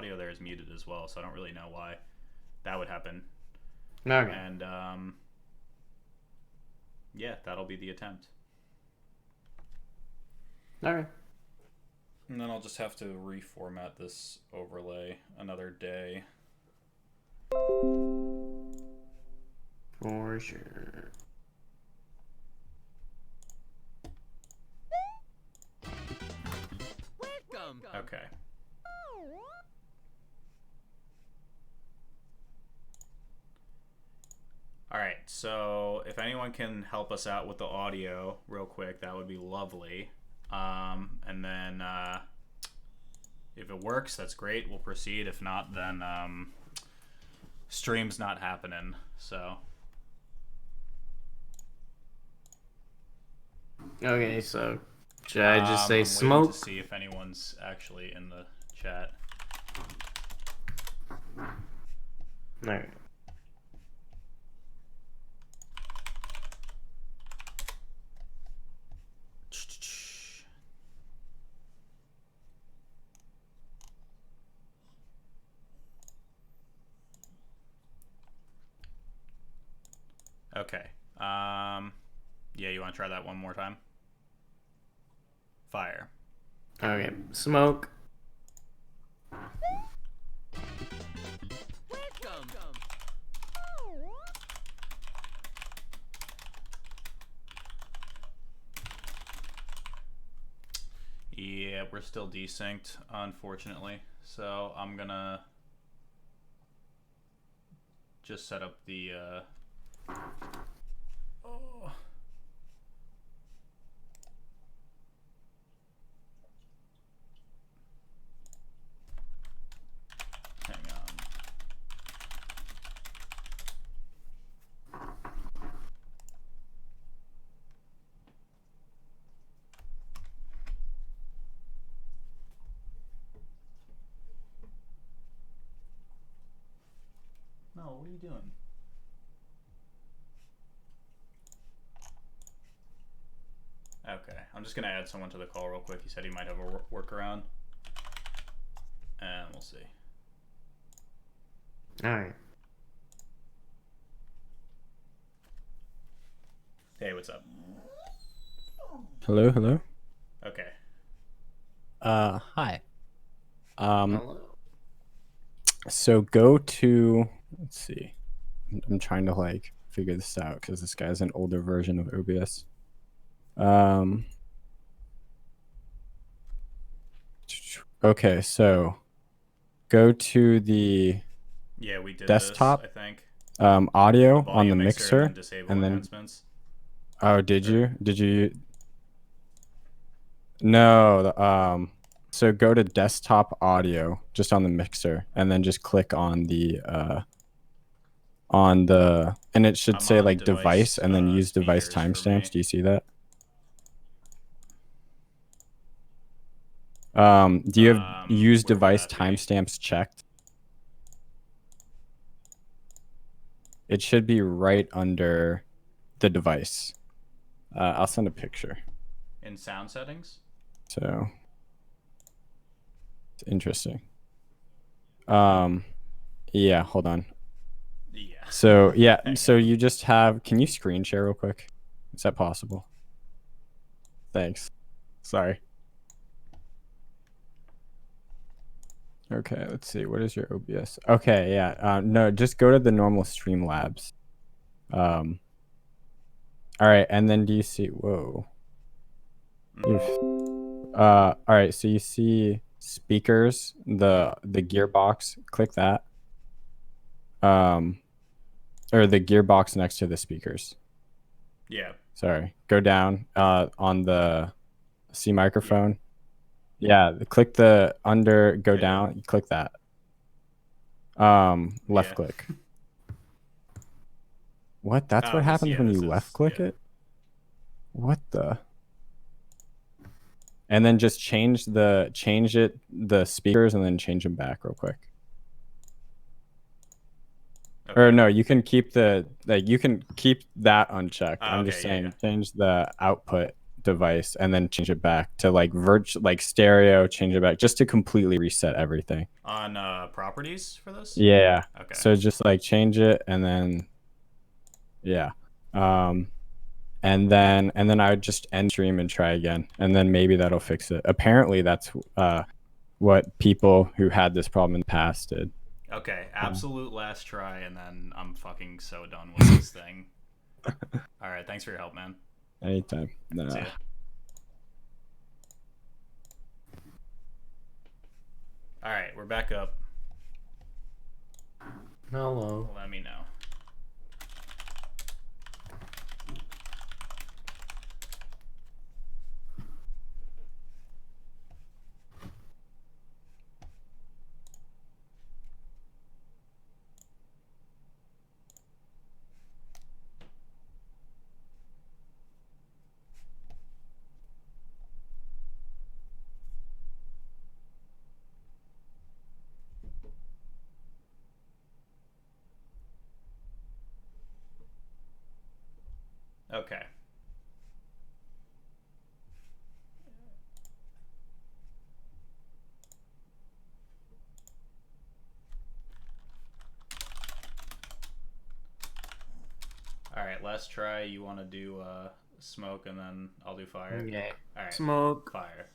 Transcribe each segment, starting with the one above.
audio there is muted as well, so I don't really know why that would happen. Okay. And yeah, that'll be the attempt. Okay. And then I'll just have to reformat this overlay another day. For sure. Okay. All right, so if anyone can help us out with the audio real quick, that would be lovely. And then if it works, that's great. We'll proceed. If not, then stream's not happening. So. Okay, so should I just say I'm smoke? waiting to see if anyone's actually in the chat. Alright. Okay. Yeah, you want to try that one more time? Fire. Okay, smoke. Yeah, we're still desynced, unfortunately. So I'm gonna just set up the oh. Hang on. No, what are you doing? Okay, I'm just gonna add someone to the call real quick. He said he might have a workaround, and we'll see. Alright. Hey, what's up? Hello, hello. Okay. Hi. Hello. So go to, let's see. I'm trying to like figure this out because this guy's an older version of OBS. Okay, so go to the Yeah, we did desktop, this, I think. audio on the mixer, mixer, and then disable and then enhancements. oh, did you? No, so go to desktop audio just on the mixer, and then just click on the and it should I'm say on like device and then use device speakers for me. timestamps. Do you see that? Do you have use where would device that be? timestamps checked? It should be right under the device. I'll send a picture. In sound settings? So it's interesting. Yeah, hold on. Yeah. So yeah, so you just have, can you screen share real quick? Is that possible? Thanks. Sorry. Okay, let's see. What is your OBS? Okay, yeah. No, just go to the normal Streamlabs. All right, and then do you see? Whoa. All right. So you see speakers, the gearbox. Click that. Or the gearbox next to the speakers. Yeah. Sorry. Go down. On the C microphone. Yeah. Click the under. Go down. Click that. Left click. What? That's what happens when you left click it? What the? And then just change the speakers and then change them back real quick. Okay. Or no, you can keep you can keep that unchecked. I'm just saying change the output device and then change it back to like like stereo, change it back just to completely reset everything. On properties for this? Yeah. Okay. So just like change it and then yeah. And then I would just end stream and try again, and then maybe that'll fix it. Apparently that's what people who had this problem in the past did. Okay, absolute last try, and then I'm fucking so done with this thing. All right, thanks for your help, man. Anytime. See ya. All right, we're back up. Hello. Let me know. Okay. All right, last try. You want to do smoke, and then I'll do fire? Okay. All right. Smoke. Fire.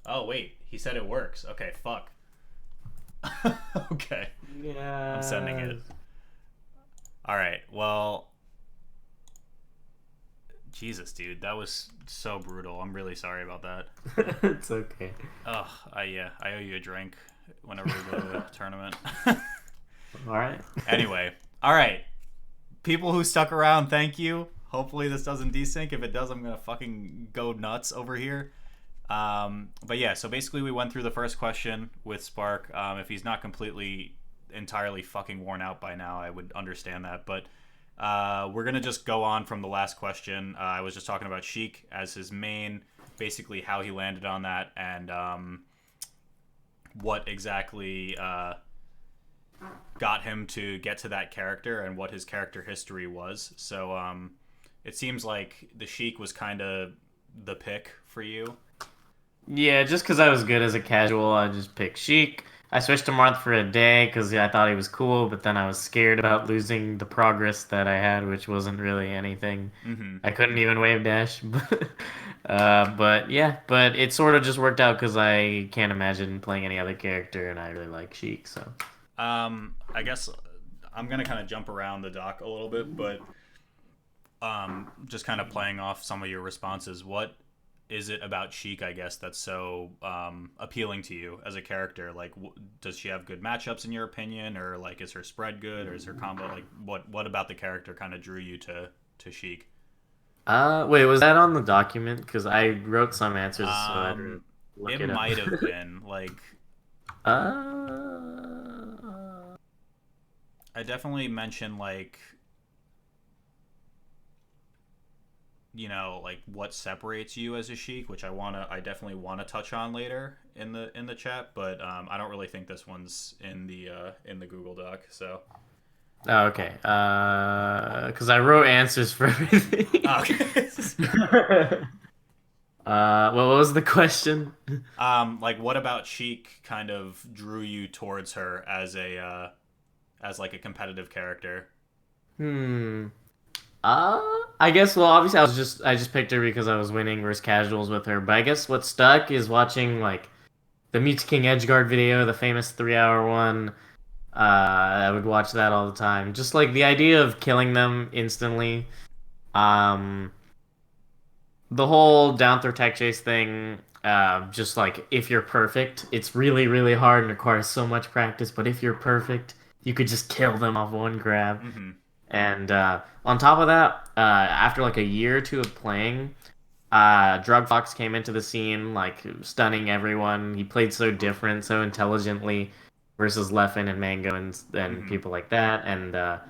Oh, wait. He said it works. Okay, fuck. Okay. Yeah. I'm sending it. All right. Well, Jesus, dude, that was so brutal. I'm really sorry about that. It's okay. Ugh, I owe you a drink whenever we go to a tournament. All right. Anyway, all right. People who stuck around, thank you. Hopefully this doesn't desync. If it does, I'm gonna fucking go nuts over here. But yeah, so basically we went through the first question with Spark. If he's not completely entirely fucking worn out by now, I would understand that. But we're gonna just go on from the last question. I was just talking about Sheik as his main, basically how he landed on that, and what exactly got him to get to that character and what his character history was. So it seems like the Sheik was kind of the pick for you. Yeah, just because I was good as a casual, I just picked Sheik. I switched to Marth for a day because I thought he was cool, but then I was scared about losing the progress that I had, which wasn't really anything. Mm-hmm. I couldn't even wave dash. But yeah, but it sort of just worked out because I can't imagine playing any other character, and I really like Sheik, so. I guess I'm gonna kind of jump around the doc a little bit, but just kind of playing off some of your responses. What is it about Sheik, I guess, that's so appealing to you as a character? Like, does she have good matchups in your opinion, or like, is her spread good, or is her combo like what about the character kind of drew you to Sheik? Wait, was that on the document? Because I wrote some answers, so I had to look It it up. might have been like Uh, I definitely mentioned like, you know, like what separates you as a Sheik, which I definitely wanna touch on later in the chat, but I don't really think this one's in the Google Doc. So oh, okay. Because I wrote answers for everything. okay. What was the question? Like what about Sheik kind of drew you towards her as a as like a competitive character? Hmm. I guess. Well, obviously, I just picked her because I was winning versus casuals with her. But I guess what stuck is watching like the Mute King Edgeguard video, the famous 3 hour one. I would watch that all the time. Just like the idea of killing them instantly. Um, the whole down throw tech chase thing. Just like if you're perfect, it's really really hard and requires so much practice. But if you're perfect, you could just kill them off one grab. Mm-hmm. And on top of that, after like a year or two of playing, Drug Fox came into the scene, like stunning everyone. He played so different, so intelligently versus Leffen and Mango and people like that. And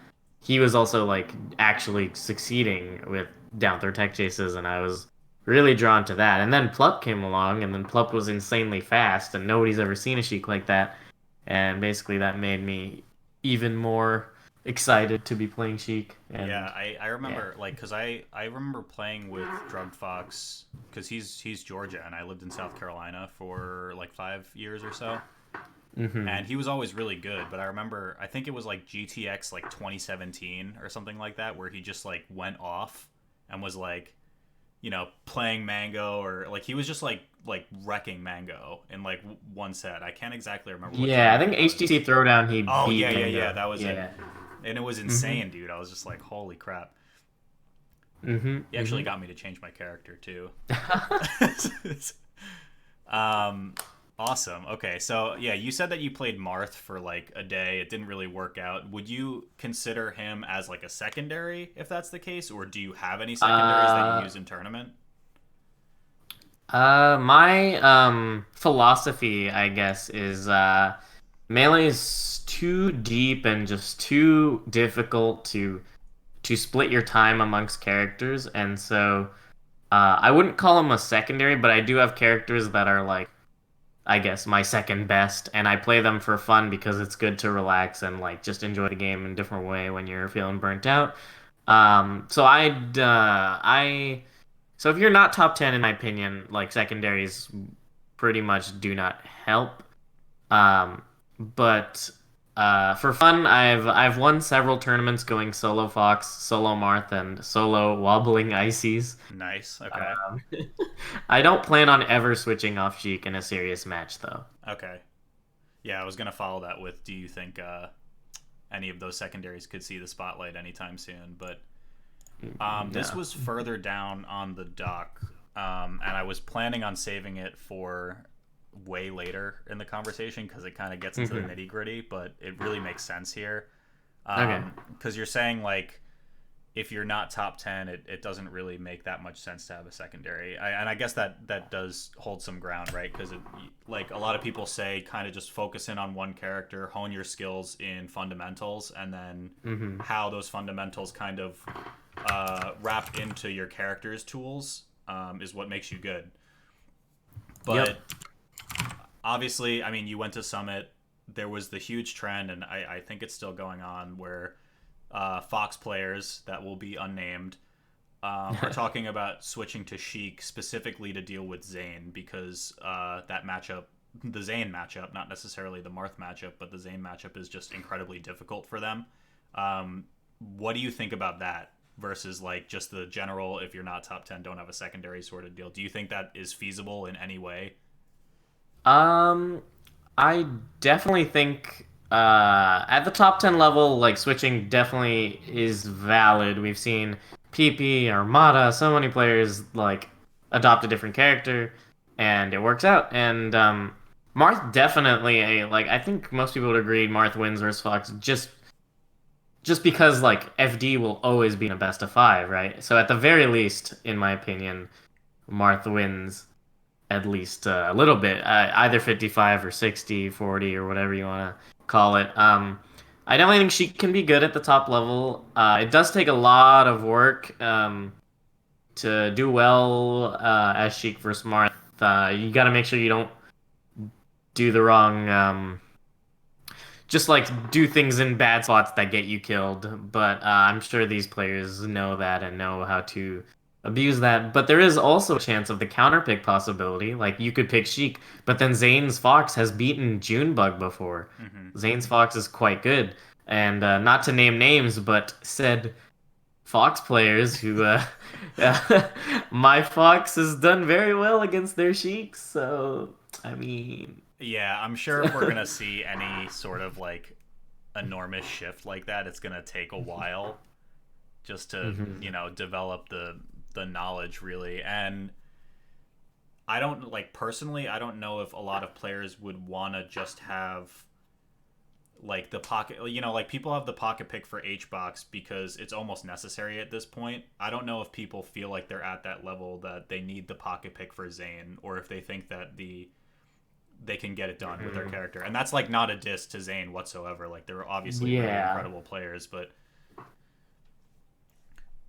he was also like actually succeeding with down throw tech chases, and I was really drawn to that. And then Plup came along, and then Plup was insanely fast, and nobody's ever seen a Sheik like that. And basically, that made me even more excited to be playing Sheik. Yeah, And I yeah. remember like because I remember playing with Drug Fox because he's Georgia and I lived in South Carolina for like 5 years or so, Hmm. and he was always really good. But I remember I think it was like GTX like 2017 or something like that where he just like went off and was like playing Mango or like he was just like wrecking Mango in like one set. I can't exactly remember what Yeah, I tournament think it was. HTC Throwdown he Oh beat yeah, Mango. that was it. Yeah. And it was Hmm. insane, dude. I was just like, holy crap. Hmm. He actually Hmm. got me to change my character too. um, awesome. Okay, so yeah, you said that you played Marth for like a day. It didn't really work out. Would you consider him as like a secondary if that's the case, or do you have any secondaries that you uh, use in tournament? my philosophy, I guess, is melee is too deep and just too difficult to split your time amongst characters, and so I wouldn't call them a secondary, but I do have characters that are like, I guess, my second best, and I play them for fun because it's good to relax and like just enjoy the game in a different way when you're feeling burnt out. So if you're not top 10 in my opinion, like secondaries pretty much do not help. Um, but for fun, I've won several tournaments going solo Fox, solo Marth, and solo wobbling Ices. Nice. Okay. I don't plan on ever switching off Sheik in a serious match though. Okay. Yeah, I was gonna follow that with. Do you think any of those secondaries could see the spotlight anytime soon? But this No. was further down on the dock, and I was planning on saving it for way later in the conversation because it kind of gets into the Hmm. nitty gritty, but it really makes sense here. Okay. Because you're saying like if you're not top 10 it doesn't really make that much sense to have a secondary. And I guess that does hold some ground, right? Because like a lot of people say kind of just focus in on one character, hone your skills in fundamentals, and then Hmm. how those fundamentals kind of wrap into your character's tools is what makes you good. Yep. But obviously, I mean, you went to Summit. There was the huge trend, and I think it's still going on, where Fox players that will be unnamed are talking about switching to Sheik specifically to deal with Zane because that matchup, the Zane matchup, not necessarily the Marth matchup, but the Zane matchup is just incredibly difficult for them. Um, what do you think about that versus like just the general if you're not top 10 don't have a secondary sort of deal? Do you think that is feasible in any way? Um, I definitely think at the top 10 level, like switching definitely is valid. We've seen PP, Armada, so many players like adopt a different character and it works out. And Marth definitely like I think most people would agree Marth wins versus Fox just because like FD will always be in a best of five, right? So at the very least, in my opinion, Marth wins at least a little bit, either 55 or 60, 40, or whatever you want to call it. I definitely think she can be good at the top level. It does take a lot of work to do well as Sheik versus Marth. You got to make sure you don't do the wrong, just like do things in bad spots that get you killed. But I'm sure these players know that and know how to abuse that. But there is also a chance of the counter pick possibility. Like you could pick Sheik, but then Zane's Fox has beaten Junebug before. Mm-hmm. Zane's Fox is quite good. And not to name names, but said Fox players who my Fox has done very well against their Sheiks. So I mean, Yeah, I'm sure if we're gonna see any sort of like enormous shift like that, it's gonna take a while just to mhm. develop the knowledge really. And I don't like personally, I don't know if a lot of players would want to just have like the pocket, like people have the pocket pick for HBox because it's almost necessary at this point. I don't know if people feel like they're at that level that they need the pocket pick for Zane, or if they think that they can get it done with their Mhm. character. And that's like not a diss to Zane whatsoever. Like they're obviously really Yeah. incredible players, but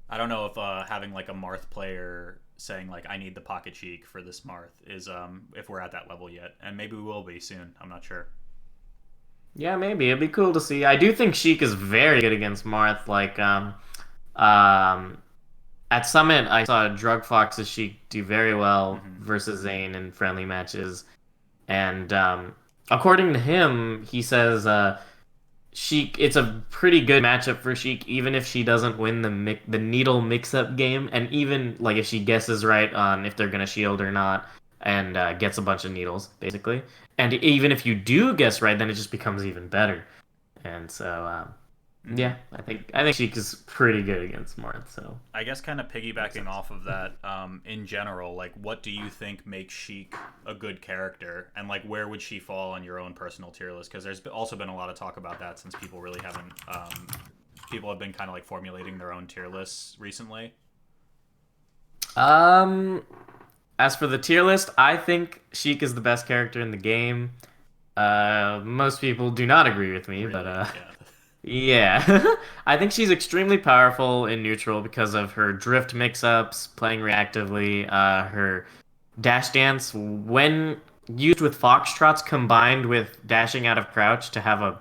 I don't know if having like a Marth player saying like I need the pocket Sheik for this Marth is if we're at that level yet, and maybe we will be soon. I'm not sure. Yeah, maybe it'd be cool to see. I do think Sheik is very good against Marth. Um, at Summit, I saw Drug Fox's Sheik do very well versus Zane in friendly matches, and according to him, he says Sheik, it's a pretty good matchup for Sheik, even if she doesn't win the needle mix-up game, and even like if she guesses right on if they're gonna shield or not, and gets a bunch of needles, basically. And even if you do guess right, then it just becomes even better. And so, yeah, I think Sheik is pretty good against Marth. So I guess kind of piggybacking off of that, in general, like what do you think makes Sheik a good character, and like where would she fall on your own personal tier list? Because there's also been a lot of talk about that since people really haven't, people have been kind of like formulating their own tier lists recently. Um, as for the tier list, I think Sheik is the best character in the game. Most people do not agree with me, Really? but Yeah. yeah. I think she's extremely powerful in neutral because of her drift mix-ups, playing reactively, her dash dance when used with foxtrots combined with dashing out of crouch to have a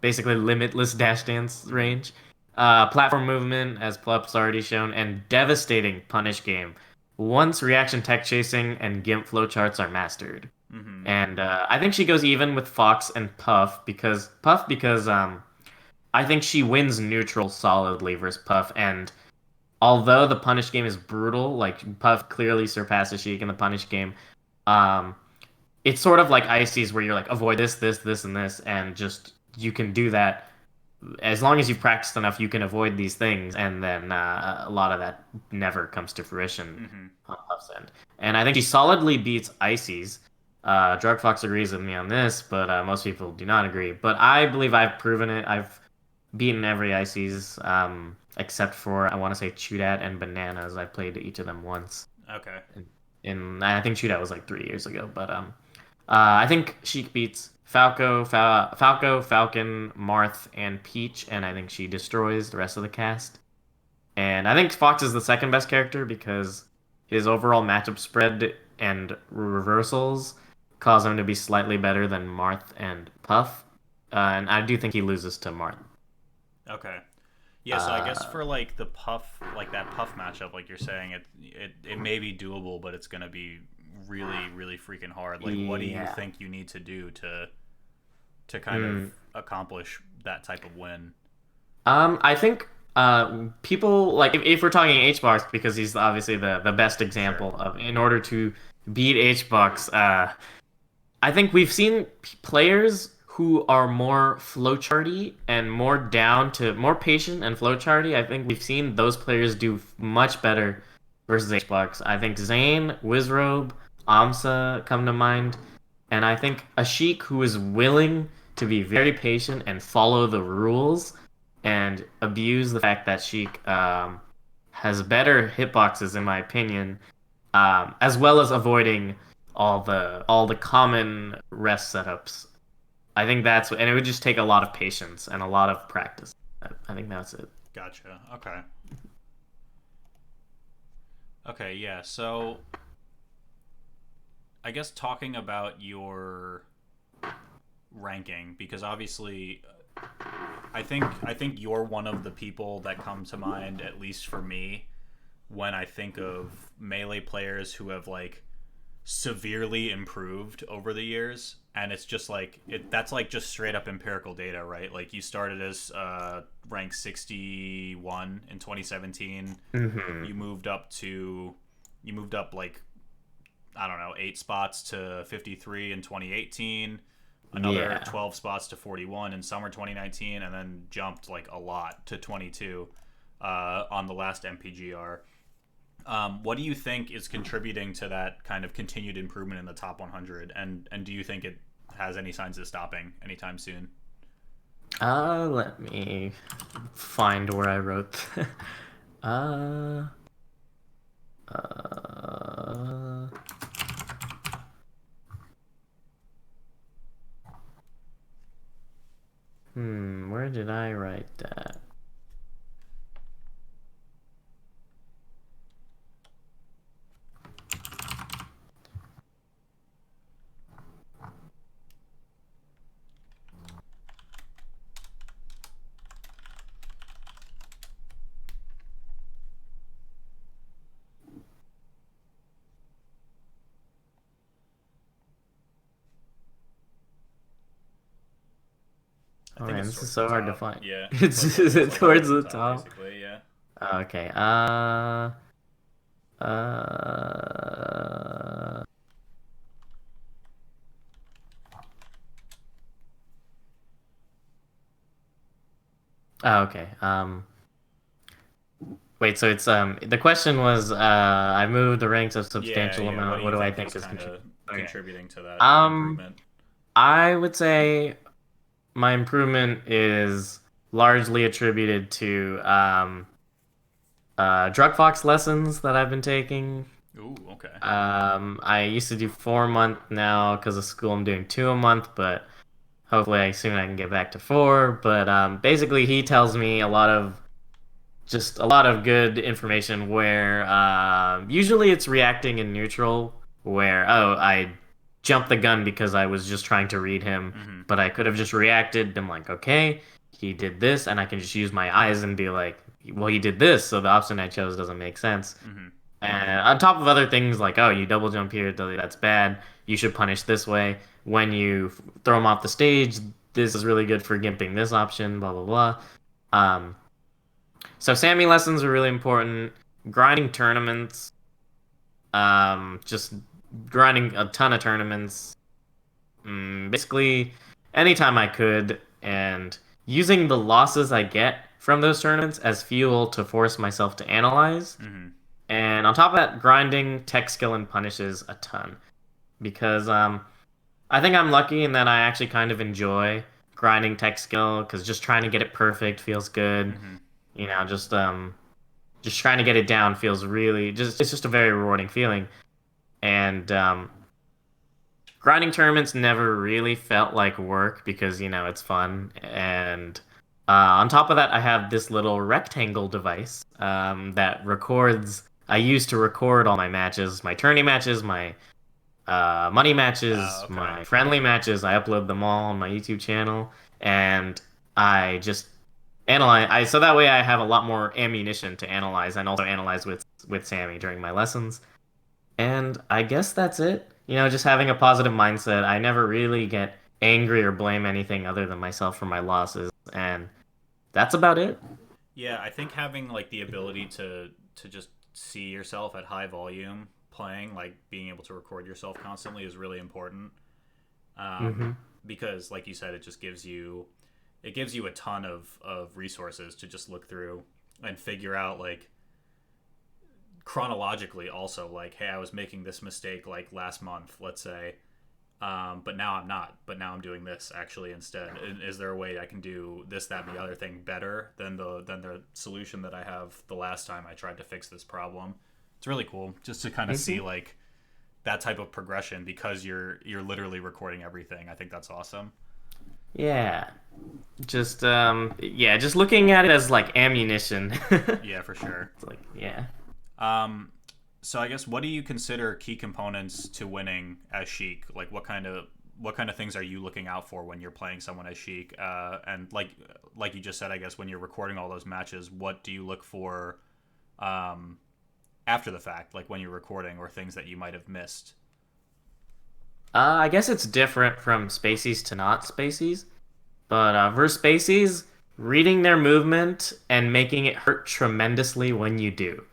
basically limitless dash dance range. Platform movement, as Plup's already shown, and devastating punish game once reaction tech chasing and GIMP flowcharts are mastered. Mm-hmm. And I think she goes even with Fox and Puff because I think she wins neutral solidly versus Puff. And although the punish game is brutal, like Puff clearly surpasses Sheik in the punish game, um, it's sort of like Ices where you're like avoid this, and this, and just you can do that as long as you've practiced enough. You can avoid these things, and then a lot of that never comes to fruition on Puff's end. And I think she solidly beats Ices. Drug Fox agrees with me on this, but most people do not agree. But I believe I've proven it. I've beaten every Ices, except for I want to say Chudat and Bananas. I played each of them once. Okay. I think Chudat was like 3 years ago, but I think Sheik beats Falco, Falcon, Marth, and Peach, and I think she destroys the rest of the cast. And I think Fox is the second best character because his overall matchup spread and reversals cause him to be slightly better than Marth and Puff. And I do think he loses to Marth. Okay. Yeah, so I guess for like the Puff, like that Puff matchup, like you're saying, it may be doable, but it's gonna be really, really freaking hard. Like, what do you think you need to do to kind of accomplish that type of win? I think people like if we're talking HBox because he's obviously the best example of in order to beat HBox, I think we've seen players who are more flowcharty and more down to more patient and flowcharty. I think we've seen those players do much better versus HBox. I think Zane, Wizrobe, Amsa come to mind, and I think a Sheik who is willing to be very patient and follow the rules and abuse the fact that Sheik has better hitboxes in my opinion, as well as avoiding all the common rest setups. I think and it would just take a lot of patience and a lot of practice. I think that's it. Gotcha. Okay. Okay, yeah. So I guess talking about your ranking, because obviously I think you're one of the people that come to mind, at least for me, when I think of melee players who have like severely improved over the years. And it's just like that's like just straight up empirical data, right? Like you started as rank 61 in 2017. You moved up like I don't know 8 spots to 53 in 2018, another 12 spots to 41 in summer 2019, and then jumped like a lot to 22 on the last MPGR. What do you think is contributing to that kind of continued improvement in the top 100? And do you think it has any signs of stopping anytime soon? Let me find where I wrote. uh, uh, where did I write that? I Oh think man, it's this is towards so the hard to top. find. Yeah, Is it like towards over the the top? basically. Yeah. Okay. Uh. Oh, okay. Wait. So it's the question was I moved the ranks a Yeah, substantial yeah. What amount. do What you do I think is think is kind of contributing? Okay. contributing to that Um, improvement? I would say my improvement is largely attributed to drug fox lessons that I've been taking. Ooh, okay. I used to do 4 a month. Now because of school I'm doing 2 a month, but hopefully soon I can get back to four. But basically he tells me a lot of good information where usually it's reacting in neutral, where I jumped the gun because I was just trying to read him, Mm-hmm. but I could have just reacted, been like, okay, he did this, and I can just use my eyes and be like, well, he did this, so the option I chose doesn't make sense. Mm-hmm. And on top of other things like, oh, you double jump here, that's bad. You should punish this way. When you throw him off the stage, this is really good for gimping this option, blah, blah, blah. So Sammy lessons are really important. Grinding tournaments, just grinding a ton of tournaments, basically anytime I could, and using the losses I get from those tournaments as fuel to force myself to analyze. Mm-hmm. And on top of that, grinding tech skill and punishes a ton because I think I'm lucky in that I actually kind of enjoy grinding tech skill because just trying to get it perfect feels good. Mm-hmm. You know, just trying to get it down feels really just it's just a very rewarding feeling. And grinding tournaments never really felt like work because it's fun. And on top of that, I have this little rectangle device that records. I use to record all my matches, my tourney matches, my money matches, Okay. my friendly matches. I upload them all on my YouTube channel, and I just analyze. So that way I have a lot more ammunition to analyze, and also analyze with Sammy during my lessons. And I guess that's it. Just having a positive mindset. I never really get angry or blame anything other than myself for my losses, and that's about it. Yeah, I think having like the ability to just see yourself at high volume playing, like being able to record yourself constantly, is really important. Um, Hmm. because, like you said, it gives you a ton of resources to just look through and figure out like chronologically also like, hey, I was making this mistake like last month, let's say, but now I'm not. But now I'm doing this actually instead. Is there a way I can do this, that, and the other thing better than the solution that I have the last time I tried to fix this problem? It's really cool just to kind of see Hmm. like that type of progression because you're literally recording everything. I think that's awesome. Yeah. Just looking at it as like ammunition. Yeah, for sure. It's like, yeah. Um, so I guess what do you consider key components to winning as Sheik? Like what kind of things are you looking out for when you're playing someone as Sheik? And like you just said, I guess when you're recording all those matches, what do you look for um, after the fact, like when you're recording or things that you might have missed? I guess it's different from Spaceys to not Spaceys, but versus Spaceys, reading their movement and making it hurt tremendously when you do.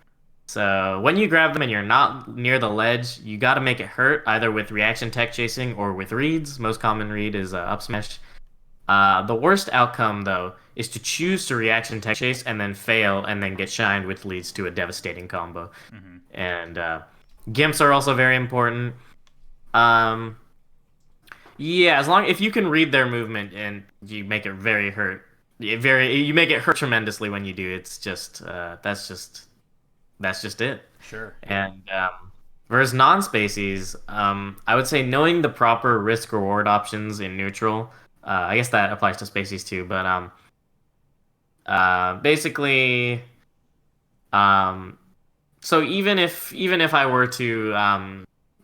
So when you grab them and you're not near the ledge, you got to make it hurt either with reaction tech chasing or with reads. Most common read is up smash. The worst outcome though is to choose to reaction tech chase and then fail and then get shined, which leads to a devastating combo. Mm-hmm. And gimps are also very important. Um, yeah, as long if you can read their movement and you make it very hurt, you make it hurt tremendously when you do. It's just that's just it. Sure. Yeah. And whereas non-spacies, I would say knowing the proper risk reward options in neutral. I guess that applies to spacies too, but basically, um, so even if I were to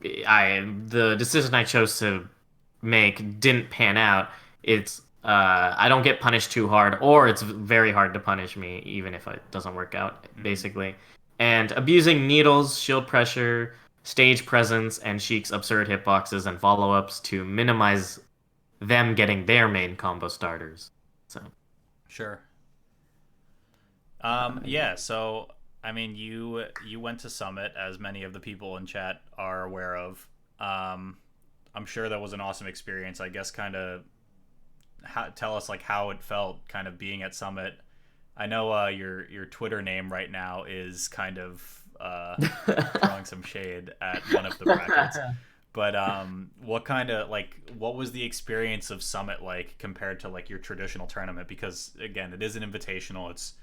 the decision I chose to make didn't pan out, it's I don't get punished too hard, or it's very hard to punish me, even if it doesn't work out, Mm-hmm. basically. And abusing needles, shield pressure, stage presence, and Sheik's absurd hitboxes and follow ups to minimize them getting their main combo starters. So Sure. Yeah, so I mean, you went to Summit, as many of the people in chat are aware of. I'm sure that was an awesome experience. I guess kind of tell us like how it felt, kind of being at Summit. I know your Twitter name right now is kind of throwing some shade at one of the brackets. But what was the experience of Summit like compared to like your traditional tournament? Because again, it is an invitational. It's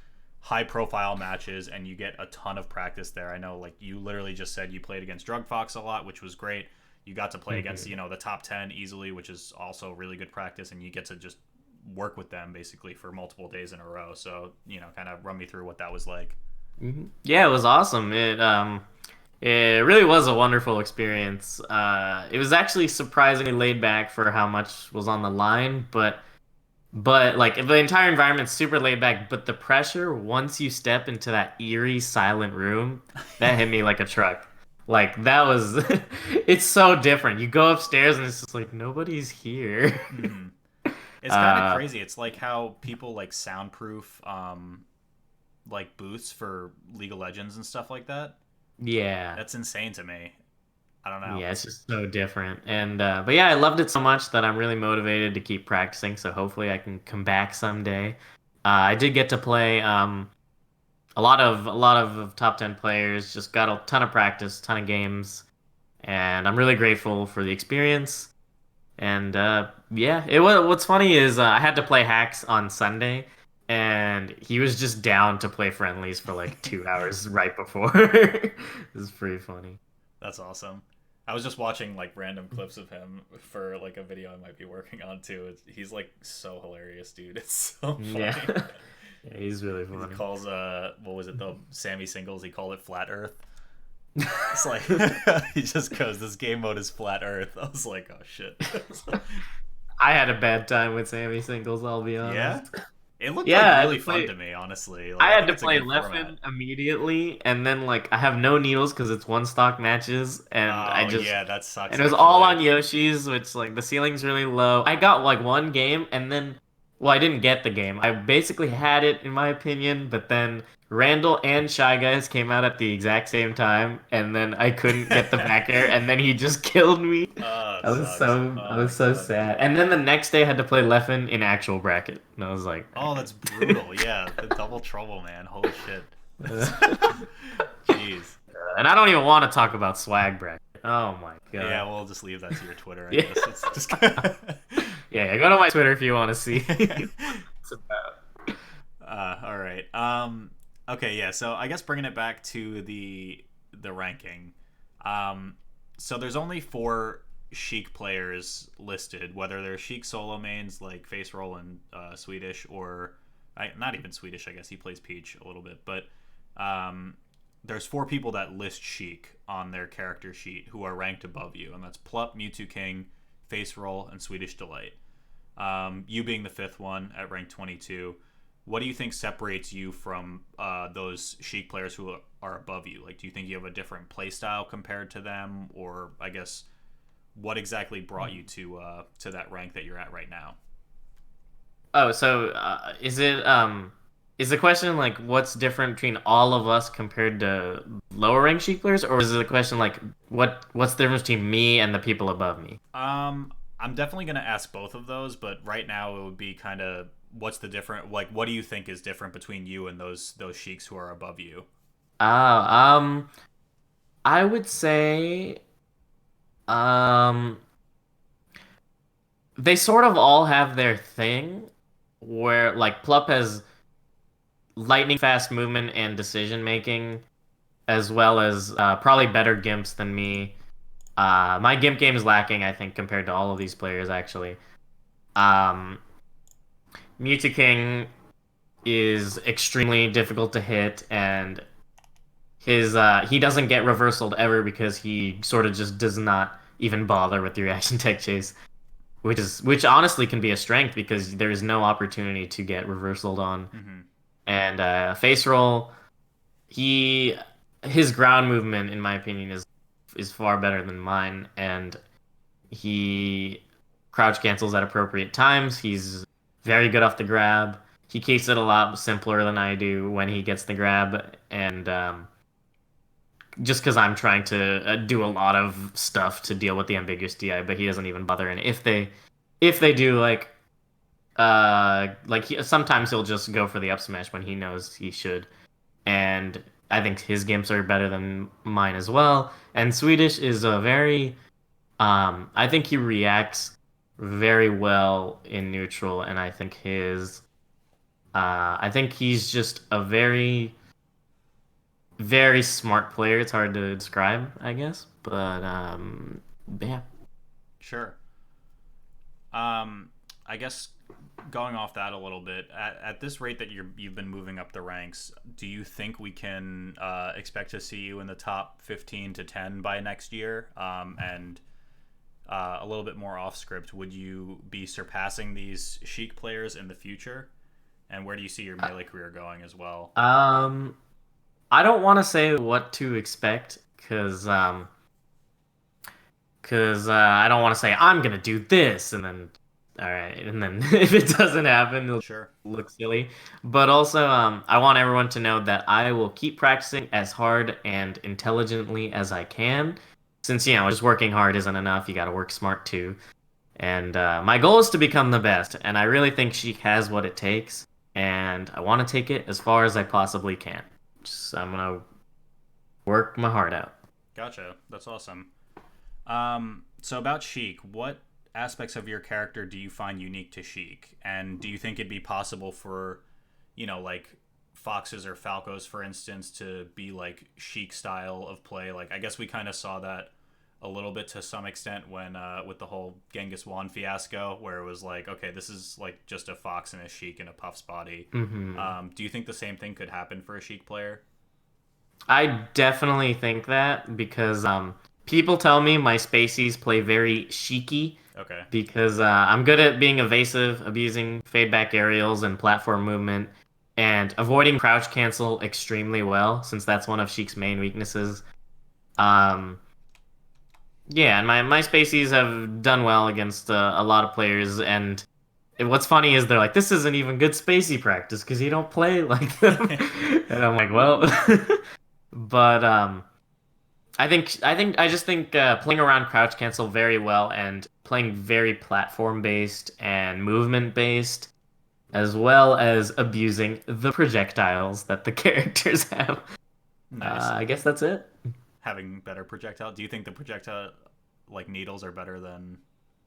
high profile matches and you get a ton of practice there. I know like you literally just said you played against Drug Fox a lot, which was great. You got to play against, the top 10 easily, which is also really good practice, and you get to just work with them basically for multiple days in a row. So, kind of run me through what that was like. yeah, it was awesome. It really was a wonderful experience. It was actually surprisingly laid back for how much was on the line, but like the entire environment's super laid back. But the pressure once you step into that eerie, silent room, that hit me like a truck. Like that was, it's so different. You go upstairs and it's just like nobody's here. Mm-hmm. It's kind of crazy. It's like how people like soundproof, like booths for League of Legends and stuff like that. Yeah. That's insane to me. I don't know. Yeah, it's just so different. And but yeah, I loved it so much that I'm really motivated to keep practicing, so hopefully I can come back someday. I did get to play a lot of top 10 players, just got a ton of practice, ton of games, and I'm really grateful for the experience. And yeah, it was what's funny is I had to play hacks on Sunday and he was just down to play friendlies for like 2 hours right before. It was pretty funny. That's awesome. I was just watching like random clips of him for like a video I might be working on too. He's like so hilarious, dude. It's so funny. Yeah. Yeah, he's really He funny. calls what was it, the Sammy singles, he called it Flat Earth. It's like he just goes, this game mode is Flat Earth. I was like, oh shit. I had a bad time with Sammy singles, I'll be honest. Yeah? It looked Yeah, like really fun to me, honestly. Like, I had think to it's a play good Leffen format. immediately, and then like I have no needles because it's one stock matches, and I Oh just yeah, that sucks and it was all on actually. Yoshi's, which like the ceiling's really low. I got like one game, and then well, I didn't get the game. I basically had it in my opinion, but then Randall and Shy Guys came out at the exact same time, and then I couldn't get the back air, and then he just killed me. It I was sucks. so I Oh my was so god. sad. And then the next day I had to play Leffen in actual bracket, and I was like, Oh, that's brutal. Yeah, the double trouble, man. Holy shit. okay. Jeez. And I don't even want to talk about swag bracket. Oh my god. Yeah, we'll just leave that to your Twitter, I Yeah. guess. It's just Yeah, go to my Twitter if you want to see. It's about- all right. Okay, yeah. So I guess bringing it back to the ranking. So there's only 4 Sheik players listed, whether they're Sheik solo mains like Face Roll and Swedish, or not even Swedish. I guess he plays Peach a little bit, but there's 4 people that list Sheik on their character sheet who are ranked above you, and that's Plup, Mewtwo King, Face Roll, and Swedish Delight. You being the 5th one at rank 22. What do you think separates you from those Sheik players who are above you? Like, do you think you have a different play style compared to them, or I guess what exactly brought you to that rank that you're at right now? Oh, so is the question like what's different between all of us compared to lower rank Sheik players, or is it a question like what's the difference between me and the people above me? I'm definitely gonna ask both of those, but right now it would be kind of what's the different, like, what do you think is different between you and those Sheiks who are above you? Oh, I would say um they sort of all have their thing where like Plup has lightning fast movement and decision making as well as probably better gimps than me. My gimp game is lacking, I think, compared to all of these players actually. Um, Mewtwo King is extremely difficult to hit, and his he doesn't get reversaled ever because he sort of just does not even bother with the reaction tech chase, which honestly can be a strength because there is no opportunity to get reversaled on. Mm-hmm. And face roll, he his ground movement, in my opinion, is far better than mine, and he crouch cancels at appropriate times. He's very good off the grab. He keeps it a lot simpler than I do when he gets the grab, and just because I'm trying to do a lot of stuff to deal with the ambiguous DI, but he doesn't even bother. And if they do sometimes he'll just go for the up smash when he knows he should, and I think his gimps are better than mine as well. And Swedish is a very, I think he reacts very well in neutral, and I think he's just a very, very smart player. It's hard to describe, I guess, but yeah. Sure. I guess going off that a little bit, at this rate that you've been moving up the ranks, do you think we can expect to see you in the top 15 to 10 by next year? And a little bit more off script, would you be surpassing these Sheik players in the future? And where do you see your melee career going as well? I don't want to say what to expect because I don't want to say I'm gonna do this and then all right, and then if it doesn't happen, it'll Sure. look silly. But also, I want everyone to know that I will keep practicing as hard and intelligently as I can. Since, just working hard isn't enough, you got to work smart too. And my goal is to become the best, and I really think she has what it takes, and I want to take it as far as I possibly can. I'm gonna work my heart out. Gotcha. That's awesome. So about Sheik, what aspects of your character do you find unique to Sheik? And do you think it'd be possible for, like Foxes or Falcos, for instance, to be like Sheik style of play? Like, I guess we kind of saw that a little bit to some extent when with the whole Genghis Juan fiasco, where it was like, okay, this is like just a Fox and a Sheik and a Puff's body. Mm-hmm. Do you think the same thing could happen for a Sheik player? I definitely think that because people tell me my spacies play very Sheiky. Okay. Because I'm good at being evasive, abusing fade back aerials and platform movement, and avoiding crouch cancel extremely well, since that's one of Sheik's main weaknesses. Yeah, and my spacies have done well against a lot of players, and what's funny is they're like, this isn't even good spacey practice because you don't play like them. And I'm like, well, but I just think playing around crouch cancel very well and playing very platform based and movement based, as well as abusing the projectiles that the characters have. Nice. I guess that's it. Having better projectile. Do you think the projectile like needles are better than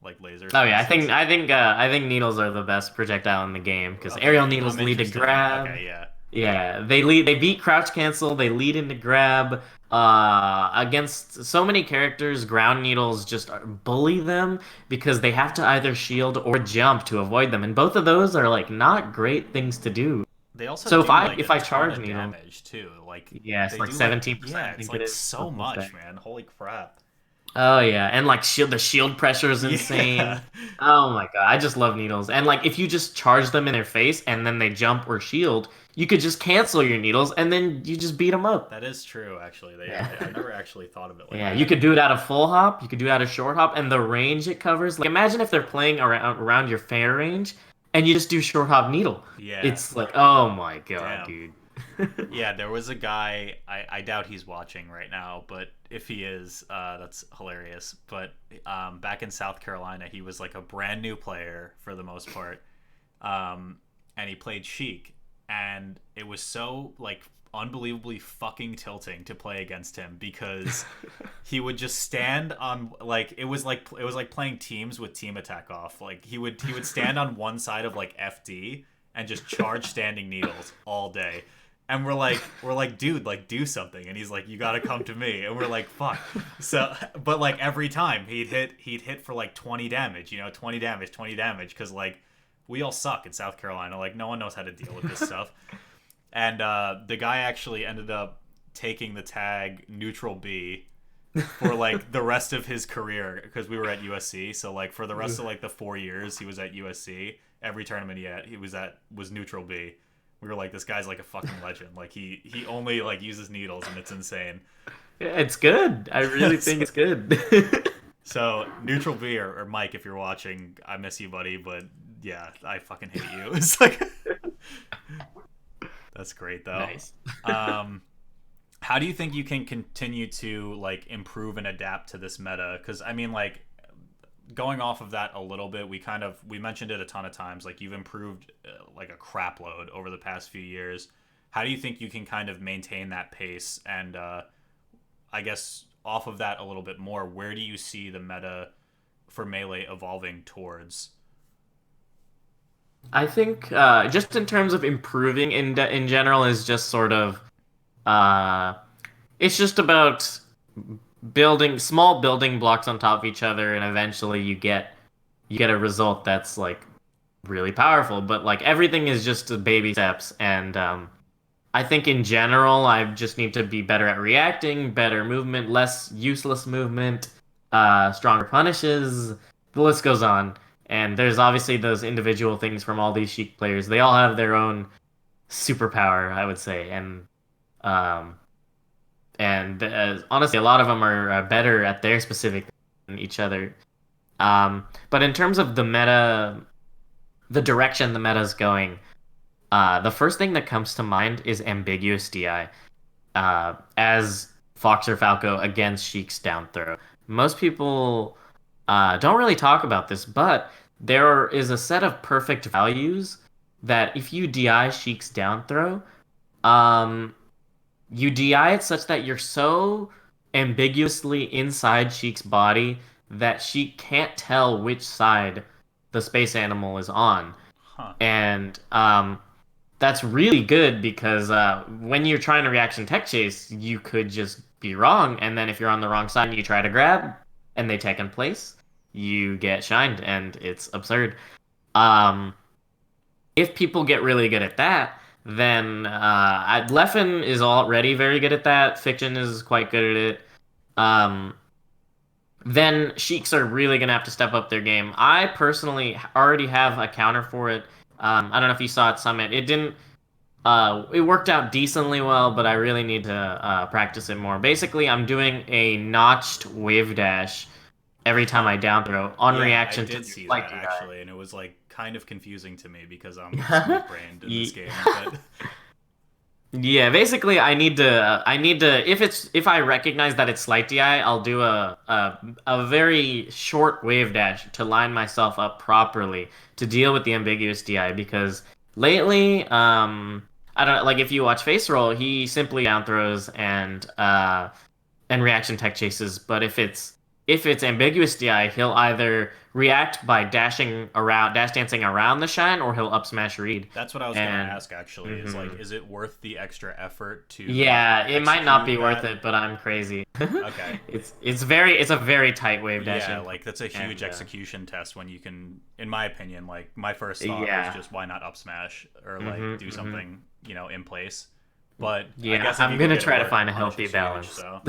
like lasers? Oh yeah, I think needles are the best projectile in the game because aerial needles lead to grab. Okay, yeah. Yeah, they beat crouch cancel, they lead into grab. Against so many characters, ground needles just bully them because they have to either shield or jump to avoid them, and both of those are like not great things to do. They also so do, if I charge needle damage too, like yeah, it's like 17%. Yeah, it's like so much, man. Holy crap. Oh yeah, and like the shield pressure is insane. Yeah. Oh my god, I just love needles. And like if you just charge them in their face and then they jump or shield, you could just cancel your needles and then you just beat them up. That is true, actually. I never actually thought of it like yeah, that. You could do it out of full hop, you could do it out of short hop, and the range it covers. Like imagine if they're playing around your fair range and you just do short hop needle. Yeah. It's like, oh my god, damn. dude. Yeah, there was a guy, I doubt he's watching right now, but if he is, that's hilarious. But back in South Carolina, he was like a brand new player for the most part, and he played Sheik, and it was so like unbelievably fucking tilting to play against him because he would just stand on like it was like playing teams with team attack off. Like he would stand on one side of like FD and just charge standing needles all day. And we're like, dude, like do something. And he's like, you gotta come to me. And we're like, fuck. So, but like every time he'd hit for like 20 damage, 20 damage. Cause like we all suck in South Carolina. Like no one knows how to deal with this stuff. And the guy actually ended up taking the tag neutral B for like the rest of his career because we were at USC. So like for the rest of like the 4 years he was at USC, every tournament he was at was neutral B. We were like, this guy's like a fucking legend. Like he only like uses needles and it's insane. Yeah, it's good. I really think it's good. So neutral B or Mike, if you're watching, I miss you, buddy. But yeah, I fucking hate you. It's like that's great though. Nice. How do you think you can continue to like improve and adapt to this meta? Because I mean, like going off of that a little bit, we mentioned it a ton of times. Like you've improved like a crap load over the past few years. How do you think you can kind of maintain that pace? And I guess off of that a little bit more, where do you see the meta for Melee evolving towards? I think just in terms of improving in general is just sort of it's just about building small building blocks on top of each other, and eventually you get a result that's like really powerful. But like everything is just baby steps, and I think in general I just need to be better at reacting, better movement, less useless movement, stronger punishes. The list goes on. And there's obviously those individual things from all these Sheik players. They all have their own superpower, I would say, um, and honestly, a lot of them are better at their specific than each other. But in terms of the meta, the direction the meta is going, the first thing that comes to mind is ambiguous DI, as Fox or Falco against Sheik's down throw. Most people don't really talk about this, but there is a set of perfect values that if you DI Sheik's down throw, um, you DI it such that you're so ambiguously inside Sheik's body that Sheik can't tell which side the space animal is on. Huh. And that's really good because when you're trying to reaction tech chase, you could just be wrong, and then if you're on the wrong side and you try to grab and they take in place, you get shined, and it's absurd. If people get really good at that, then Leffen is already very good at that. Fiction is quite good at it. Then Sheiks are really gonna have to step up their game. I personally already have a counter for it. I don't know if you saw at Summit. It didn't. It worked out decently well, but I really need to practice it more. Basically, I'm doing a notched wave dash every time I down throw on reaction I did to see like that DI. actually, and it was like kind of confusing to me because I'm smooth brained in this game. But Yeah, basically, I need to if I recognize that it's slight DI, I'll do a very short wave dash to line myself up properly to deal with the ambiguous DI because lately, I don't like if you watch Face Roll, he simply down throws and reaction tech chases, but if it's ambiguous DI, he'll either react by dash dancing around the shine, or he'll up smash read. that's what I was gonna And ask actually. Is like, is it worth the extra effort to? yeah, it might not be execute worth that? it, but I'm crazy. Okay. It's a very tight wave dash. Yeah, like that's a huge and, execution test when you can, in my opinion, like my first thought Yeah. was just why not up smash or like Mhm, do mhm. something, in place. But I Yeah, guess if I'm you gonna can get try it to work, find a punish healthy is huge, balance. so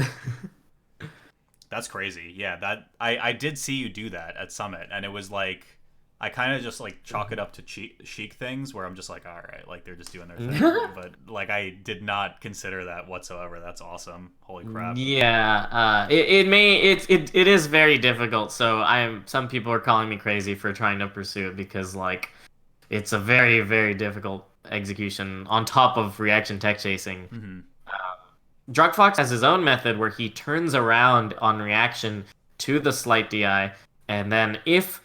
that's crazy. Yeah, that I did see you do that at Summit, and it was like I kind of just like chalk it up to Sheik things where I'm just like, all right, like they're just doing their thing. But like I did not consider that whatsoever. That's awesome. Holy crap. Yeah, it is very difficult. So some people are calling me crazy for trying to pursue it because like it's a very very difficult execution on top of reaction tech chasing. Hmm. Drug Fox has his own method where he turns around on reaction to the slight DI, and then if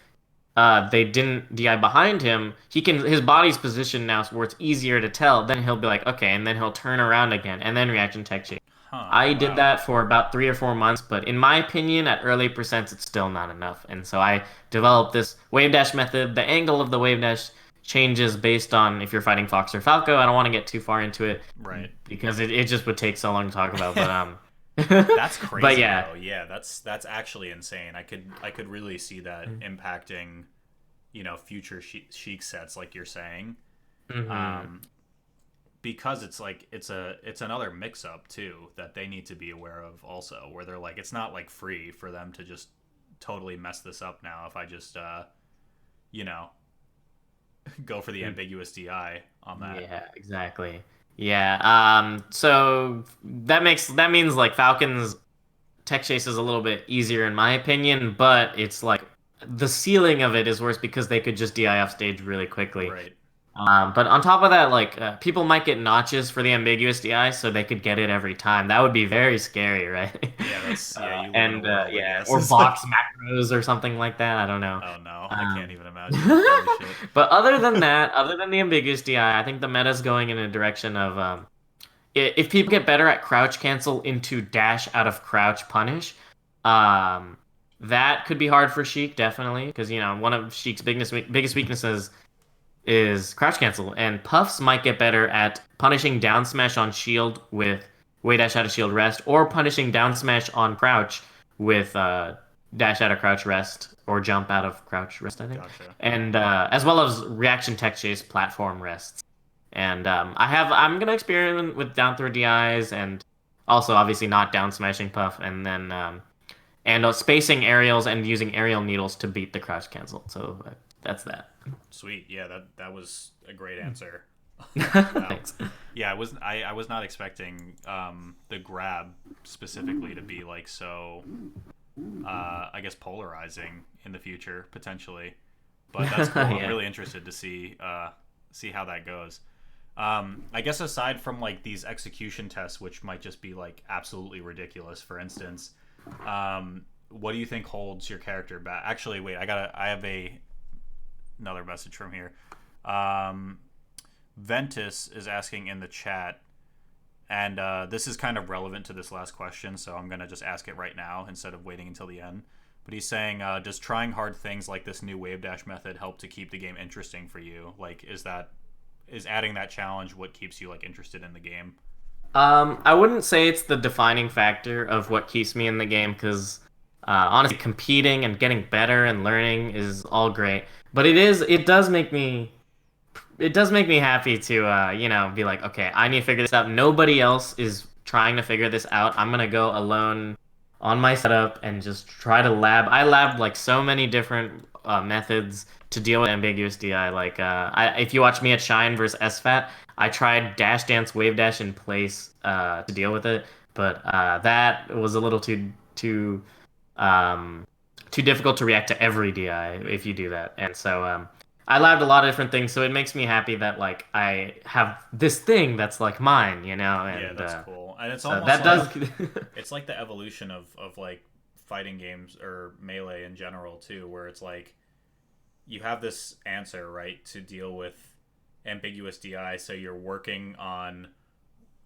they didn't DI behind him, his body's position now where it's easier to tell. Then he'll be like, okay, and then he'll turn around again, and then reaction tech chase. Huh. I Wow. did that for about 3 or 4 months, but in my opinion, at early percents, it's still not enough. And so I developed this wave dash method. The angle of the wave dash changes based on if you're fighting Fox or Falco. I don't want to get too far into it, Right. because it just would take so long to talk about. But That's crazy. But yeah. Though. Yeah, that's actually insane. I could really see that impacting, future Sheik sets like you're saying. Mhm. Because it's like it's another mix up too that they need to be aware of also, where they're like it's not like free for them to just totally mess this up now if I just go for the ambiguous DI on that. Yeah, exactly. Yeah. So that means like Falcon's tech chase is a little bit easier in my opinion, but it's like the ceiling of it is worse because they could just DI off stage really quickly. Right. But on top of that, like people might get notches for the ambiguous DI, so they could get it every time. That would be very scary, right? Yeah, that's yeah. You live in And a world, I yeah, guess. or It's box like, macros or something like that. I don't know. oh no, I can't Um, even imagine. Holy shit. but other than that, other than the ambiguous DI, I think the meta's going in a direction of if people get better at crouch cancel into dash out of crouch punish, um, that could be hard for Sheik definitely because one of Sheik's biggest weaknesses is crouch cancel, and Puffs might get better at punishing down smash on shield with way dash out of shield rest, or punishing down smash on crouch with dash out of crouch rest or jump out of crouch rest, I think, Gotcha. and as well as reaction tech chase platform rests. And I'm gonna experiment with down throw DIs and also obviously not down smashing Puff, and then spacing aerials and using aerial needles to beat the crouch cancel. So that's that. Sweet. Yeah, that was a great answer. Wow. Thanks. Yeah, I was not expecting the grab specifically to be like so I guess polarizing in the future potentially. But that's cool. Yeah. I'm really interested to see how that goes. I guess aside from like these execution tests, which might just be like absolutely ridiculous, for instance, what do you think holds your character back? Actually, wait, I have another message from here. Ventus is asking in the chat, and this is kind of relevant to this last question, so I'm gonna just ask it right now instead of waiting until the end. But he's saying, does trying hard things like this new wave dash method help to keep the game interesting for you? Like, is adding that challenge what keeps you like interested in the game? I wouldn't say it's the defining factor of what keeps me in the game because honestly, competing and getting better and learning is all great. But it does make me happy to be like, okay, I need to figure this out. Nobody else is trying to figure this out. I'm gonna go alone on my setup and just try to lab. I labbed like so many different methods to deal with ambiguous DI. Like, if you watch me at Shine versus SFAT, I tried dash dance, wave dash in place to deal with it, but that was a little too difficult to react to every DI if you do that. And so I labbed a lot of different things, so it makes me happy that like I have this thing that's like mine, And, yeah, that's cool. And it's so almost that does. it's like the evolution of like fighting games or melee in general too, where it's like you have this answer right to deal with ambiguous DI, so you're working on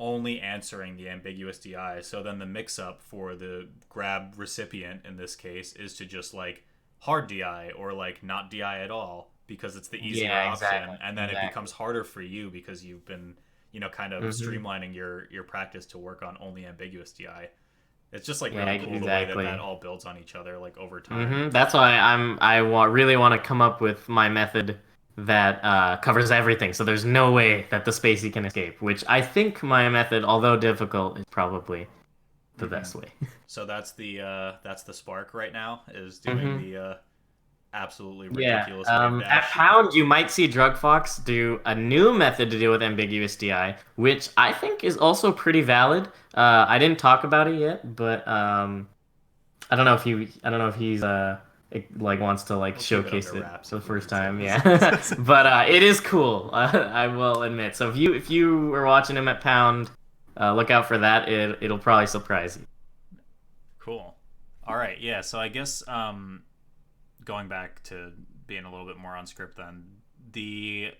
only answering the ambiguous DI. So then the mix up for the grab recipient in this case is to just like hard DI or like not DI at all because it's the easier option, and then it becomes harder for you because you've been kind of streamlining your practice to work on only ambiguous DI. It's just like really cool the way that all builds on each other like over time. That's why really want to come up with my method that covers everything. So there's no way that the spacey can escape. Which I think my method, although difficult, is probably the best way. So that's the spark right now is doing the absolutely ridiculous wave dash. At Pound, you might see Drug Fox do a new method to deal with ambiguous DI, which I think is also pretty valid. I didn't talk about it yet, but I don't know if he's like wants to like showcase it for the first time. Yeah, but it is cool. I will admit. So if you were watching him at Pound, look out for that. It'll probably surprise you. Cool. All right. Yeah. So I guess going back to being a little bit more on script, then the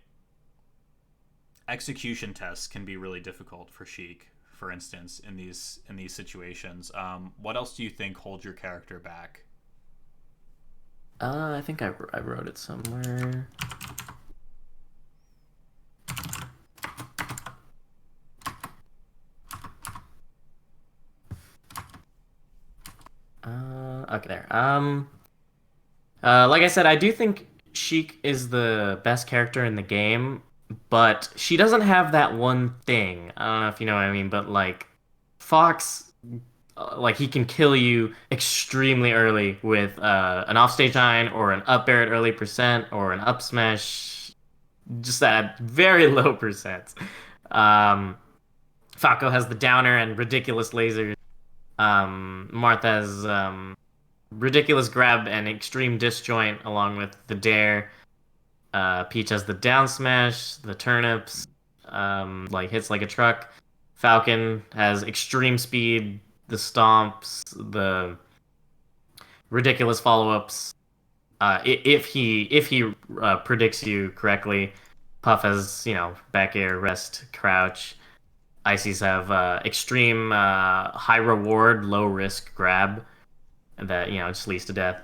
execution tests can be really difficult for Sheik, for instance, in these situations. What else do you think holds your character back? I think I wrote it somewhere. Okay, there. Like I said, I do think Sheik is the best character in the game, but she doesn't have that one thing. I don't know if you know what I mean, but like Fox, like he can kill you extremely early with an offstage 9 or an up air at early percent or an up smash, just at very low percent. Falco has the downer and ridiculous lasers. Martha has ridiculous grab and extreme disjoint along with the dare. Peach has the down smash, the turnips, like hits like a truck. Falcon has extreme speed, the stomps, the ridiculous follow-ups. If he predicts you correctly, Puff has back air, rest, crouch. Ices have extreme high reward, low risk grab that just leads to death.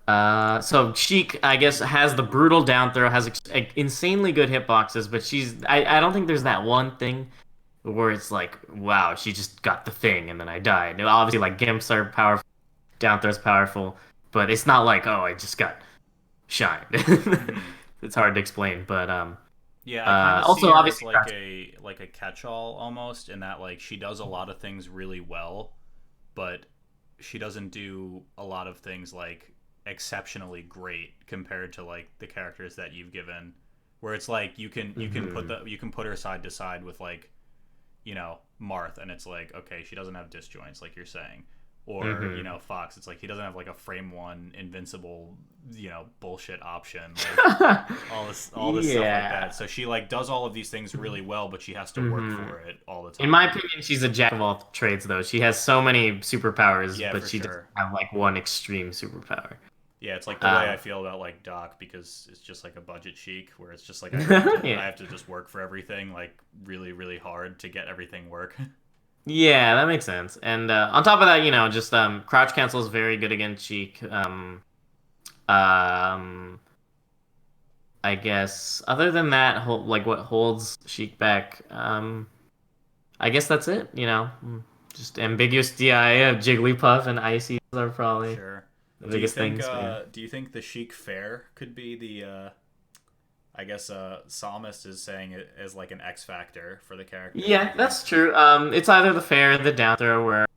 So Sheik, I guess, has the brutal down throw, has insanely good hitboxes, but I don't think there's that one thing where it's like, wow, she just got the thing and then I died. Now, obviously, like gimps are powerful, down throw's powerful, but it's not like, oh, I just got shined. It's hard to explain, but yeah, I kind of see also her as obviously like a catch-all almost, in that like she does a lot of things really well, but she doesn't do a lot of things like exceptionally great compared to like the characters that you've given, where it's like you can put her side to side with like Marth, and it's like, okay, she doesn't have disjoints like you're saying, or Fox, it's like he doesn't have like a frame one invincible bullshit option, like all this stuff like that. So she like does all of these things really well, but she has to work for it all the time. In my opinion, she's a jack of all trades, though. She has so many superpowers, but she doesn't have like one extreme superpower. Yeah, it's like the way I feel about like Doc, because it's just like a budget Sheik, where it's just like I have to just work for everything like really, really hard to get everything work. Yeah, that makes sense. And on top of that, just crouch cancel is very good against Sheik. I guess other than that, like what holds Sheik back, I guess that's it. Just ambiguous DI, Jigglypuff, and Icy are probably the biggest things. Do you think the Sheik fair could be the? I guess Psalmist is saying it as like an X factor for the character. Yeah, that's true. It's either the fair or the down throw, where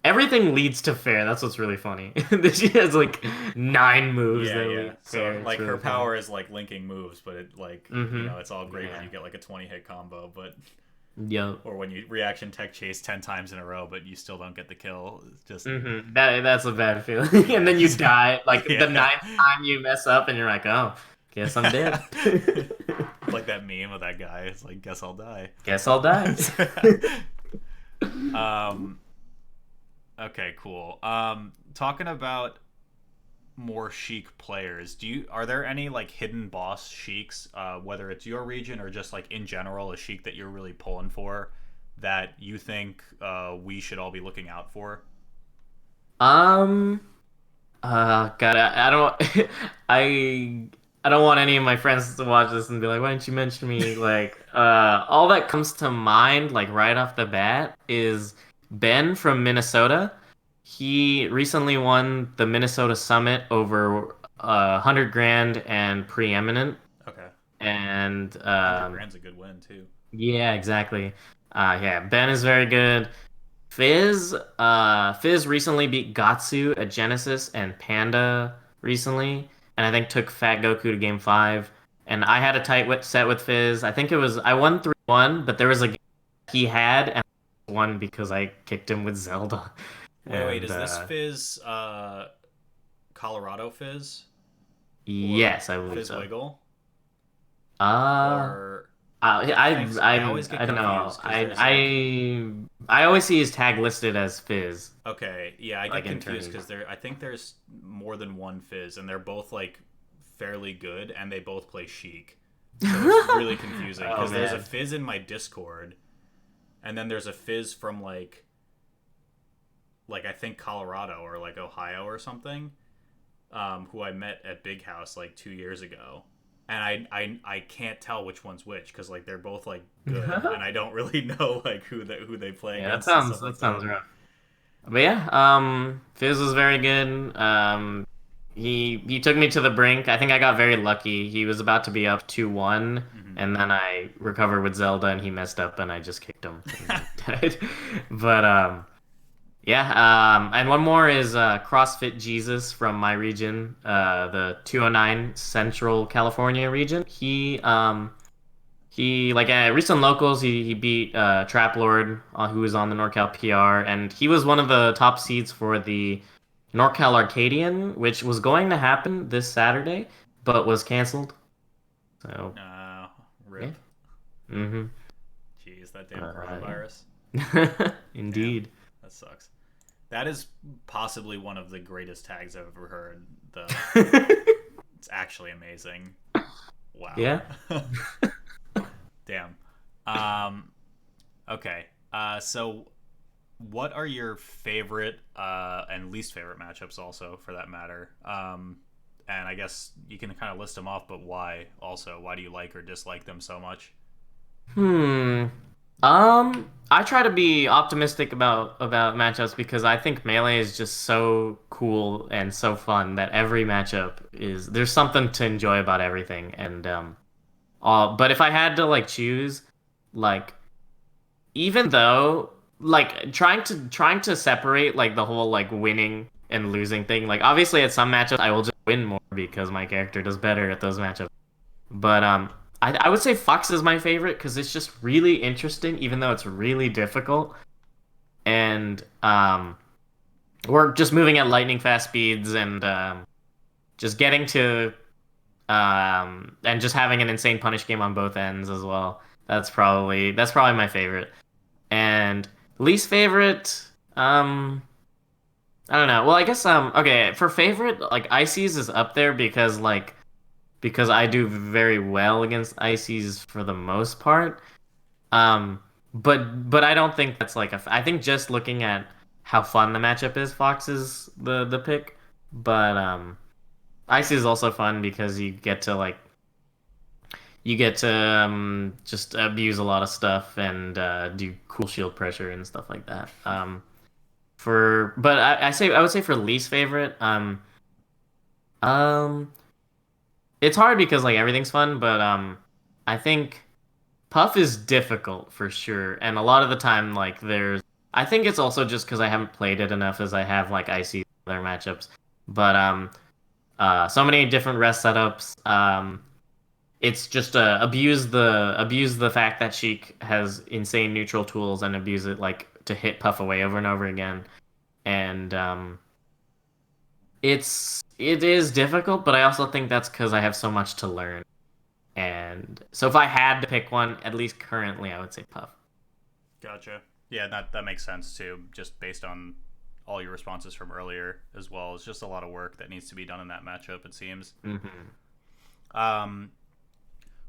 everything leads to fair. That's what's really funny. She has like 9 moves. Yeah. So fair. like her power is like linking moves, but it like it's all great when you get like a 20-hit combo, but or when you reaction tech chase 10 times in a row, but you still don't get the kill. It's just that's a bad feeling. And then you die like the 9th time you mess up, and you're like, oh, guess I'm dead. Like that meme of that guy. It's like, guess I'll die. Guess I'll die. Okay, cool. Talking about more Sheik players, are there any like hidden boss Sheiks, whether it's your region or just like in general, a Sheik that you're really pulling for that you think we should all be looking out for? God, I don't I don't want any of my friends to watch this and be like, why didn't you mention me? Like, all that comes to mind, like right off the bat, is Ben from Minnesota. He recently won the Minnesota Summit over 100 grand and preeminent. Okay. And 100 grand's a good win too. Yeah, exactly. Ben is very good. Fizz recently beat Gatsu at Genesis and Panda recently, and I think took Fat Goku to Game 5. And I had a tight set with Fizz. I think I won 3-1, but there was a game he had, and I won because I kicked him with Zelda. Wait, is this Fizz Colorado Fizz? Yes, I believe Fizz so. Wiggle? I always get don't know. confused, I always see his tag listed as Fizz. Okay, yeah, I get confused because I think there's more than one Fizz, and they're both like fairly good, and they both play Sheik. So it's really confusing because there's a Fizz in my Discord, and then there's a Fizz from like I think Colorado or like Ohio or something, who I met at Big House like 2 years ago. And I can't tell which one's which because like they're both like good, and I don't really know like who they play against. That sounds rough. But yeah, Fizz was very good. He took me to the brink. I think I got very lucky. He was about to be up 2-1, and then I recovered with Zelda, and he messed up, and I just kicked him. But and one more is CrossFit Jesus from my region, the 209 Central California region. He He like at recent locals he beat Trap Lord who was on the NorCal PR, and he was one of the top seeds for the NorCal Arcadian, which was going to happen this Saturday but was canceled. So yeah. Rip. Mm-hmm. Jeez, that damn Yeah. coronavirus. Indeed. Damn, that sucks. That is possibly one of the greatest tags I've ever heard. It's actually amazing. Wow. Yeah. Damn. Okay. So what are your favorite and least favorite matchups also for that matter? And I guess you can kind of list them off, but why also? Why do you like or dislike them so much? Hmm. I try to be optimistic about matchups because I think Melee is just so cool and so fun that every matchup is there's something to enjoy about everything. And but if I had to like choose, like even though like trying to separate like the whole like winning and losing thing, like obviously at some matchups I will just win more because my character does better at those matchups. But I would say Fox is my favorite because it's just really interesting, even though it's really difficult. And we're just moving at lightning fast speeds and just getting to and just having an insane punish game on both ends as well. That's probably my favorite. And least favorite, I don't know. Well, I guess okay, for favorite, like Ices is up there because I do very well against ICs for the most part. Um, but I don't think that's like I think just looking at how fun the matchup is, Fox is the pick. But IC is also fun because you get to just abuse a lot of stuff and do cool shield pressure and stuff like that. I would say for least favorite, um, it's hard because like everything's fun, but I think Puff is difficult for sure, and a lot of the time like there's. I think it's also just because I haven't played it enough as I have like IC other matchups, but so many different rest setups. It's just abuse the fact that Sheik has insane neutral tools and abuse it like to hit Puff away over and over again, and it is difficult, but I also think that's because I have so much to learn. And so if I had to pick one, at least currently, I would say Puff. Gotcha. Yeah, that makes sense too, just based on all your responses from earlier as well. It's just a lot of work that needs to be done in that matchup, it seems. Um,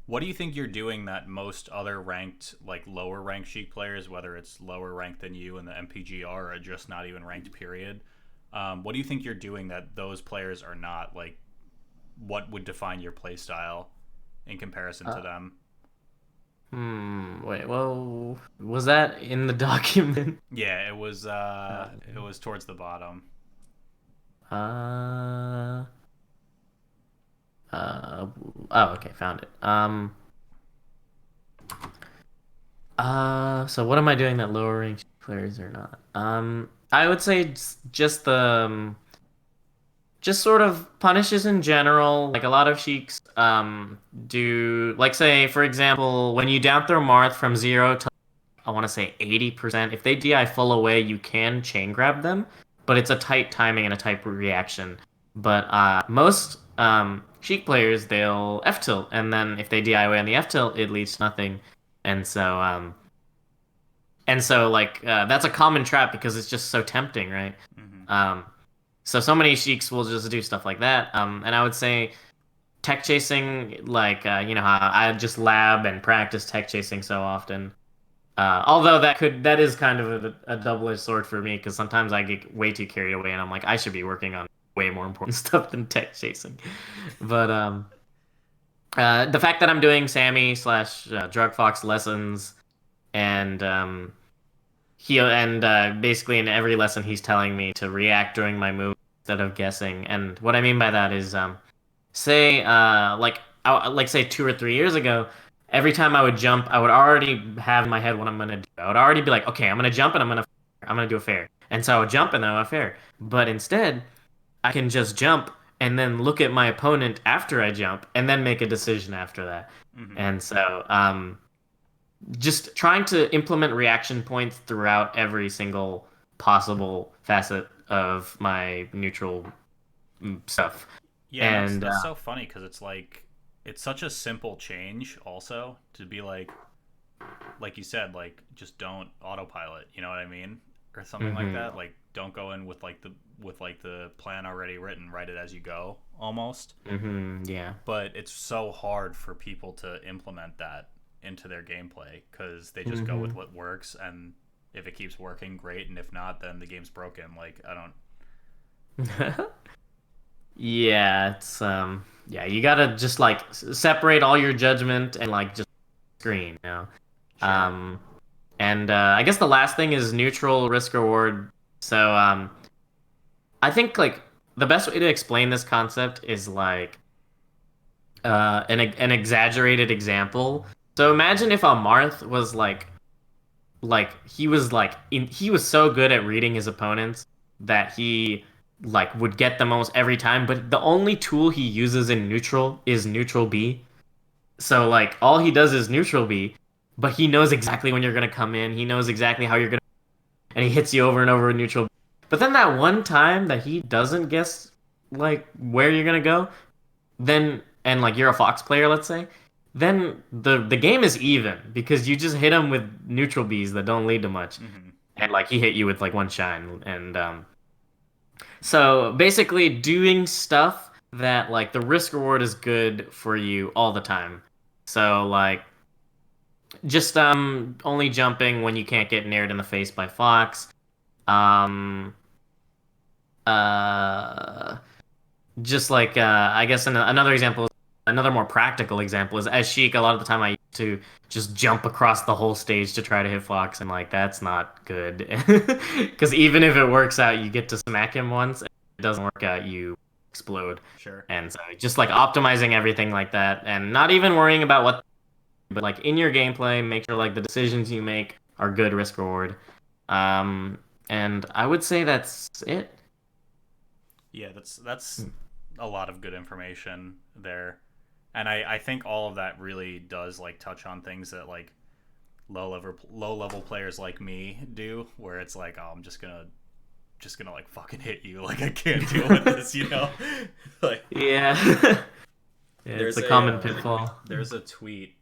what do you think you're doing that most other ranked, like lower ranked Sheik players, whether it's lower ranked than you in the MPGR or just not even ranked, period? What do you think you're doing that those players are not? Like, what would define your play style in comparison to them? Wait, well, was that in the document? Yeah, it was. It was towards the bottom. Uh, uh, oh, okay, found it. So what am I doing that lower ranked players are not? I would say just the just sort of punishes in general. Like a lot of Sheiks do, like say for example, when you down throw Marth from 0 to I want to say 80%, if they DI full away, you can chain grab them, but it's a tight timing and a tight reaction. But most Sheik players they'll F tilt, and then if they DI away on the F tilt, it leads to nothing. And so like that's a common trap because it's just so tempting, right? Mm-hmm. So many Sheiks will just do stuff like that. And I would say tech chasing, like you know how I just lab and practice tech chasing so often. Although that is kind of a double-edged sword for me because sometimes I get way too carried away and I'm like I should be working on way more important stuff than tech chasing. But the fact that I'm doing Sammy slash Drug Fox lessons and basically in every lesson he's telling me to react during my move instead of guessing. And what I mean by that is say like say 2 or 3 years ago, every time I would jump, I would already have in my head what I'm gonna do. I would already be like, okay, I'm gonna jump and I'm gonna do a fair. And so I would jump and then I would fair. But instead, I can just jump and then look at my opponent after I jump, and then make a decision after that. Mm-hmm. And so, just trying to implement reaction points throughout every single possible facet of my neutral stuff. Yeah, And that's so funny because it's like it's such a simple change also to be like you said, like just don't autopilot, you know what I mean? Or something like that. Like don't go in with the plan already written, write it as you go almost. Yeah. But it's so hard for people to implement that into their gameplay because they just go with what works, and if it keeps working, great, and if not, then the game's broken. Like I don't. Yeah, it's yeah, you gotta just like separate all your judgment and like just screen, you know. Sure. And I guess the last thing is neutral risk reward. So I think like the best way to explain this concept is like an exaggerated example. So imagine if a Marth was like he was he was so good at reading his opponents that he like would get the most every time, but the only tool he uses in neutral is neutral B. So like all he does is neutral B, but he knows exactly when you're gonna come in. He knows exactly how you're gonna, and he hits you over and over with neutral. But then that one time that he doesn't guess like where you're gonna go, then and like you're a Fox player, let's say, then the game is even because you just hit him with neutral Bs that don't lead to much, Mm-hmm. and like he hit you with like one shine, and so basically doing stuff that like the risk reward is good for you all the time. So like just only jumping when you can't get nared in the face by Fox. Um uh just like I guess another example, another more practical example is as Sheik. A lot of the time I used to just jump across the whole stage to try to hit Fox, and like that's not good because even if it works out, you get to smack him once. If it doesn't work out, you explode. Sure. And so just like optimizing everything like that, and not even worrying about what, but like in your gameplay, make sure like the decisions you make are good risk reward. And I would say that's it. Yeah, that's a lot of good information there. And I think all of that really does like touch on things that like low level players like me do, where it's like, oh, I'm just gonna like fucking hit you. Like I can't deal with this, you know? Like Yeah. Yeah, it's there's a common pitfall. there's a tweet.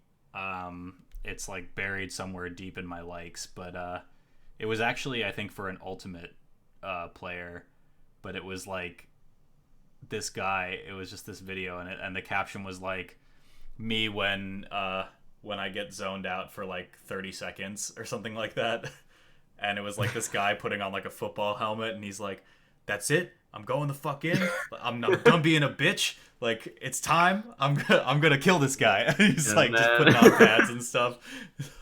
It's like buried somewhere deep in my likes, but it was actually I think for an ultimate player, but it was like this guy. It was just this video, and the caption was like me when I get zoned out for like 30 seconds or something like that. And it was like this guy putting on like a football helmet, and he's like, "That's it. I'm going the fuck in. I'm done being a bitch. Like it's time. I'm gonna kill this guy." He's like just putting on pads and stuff.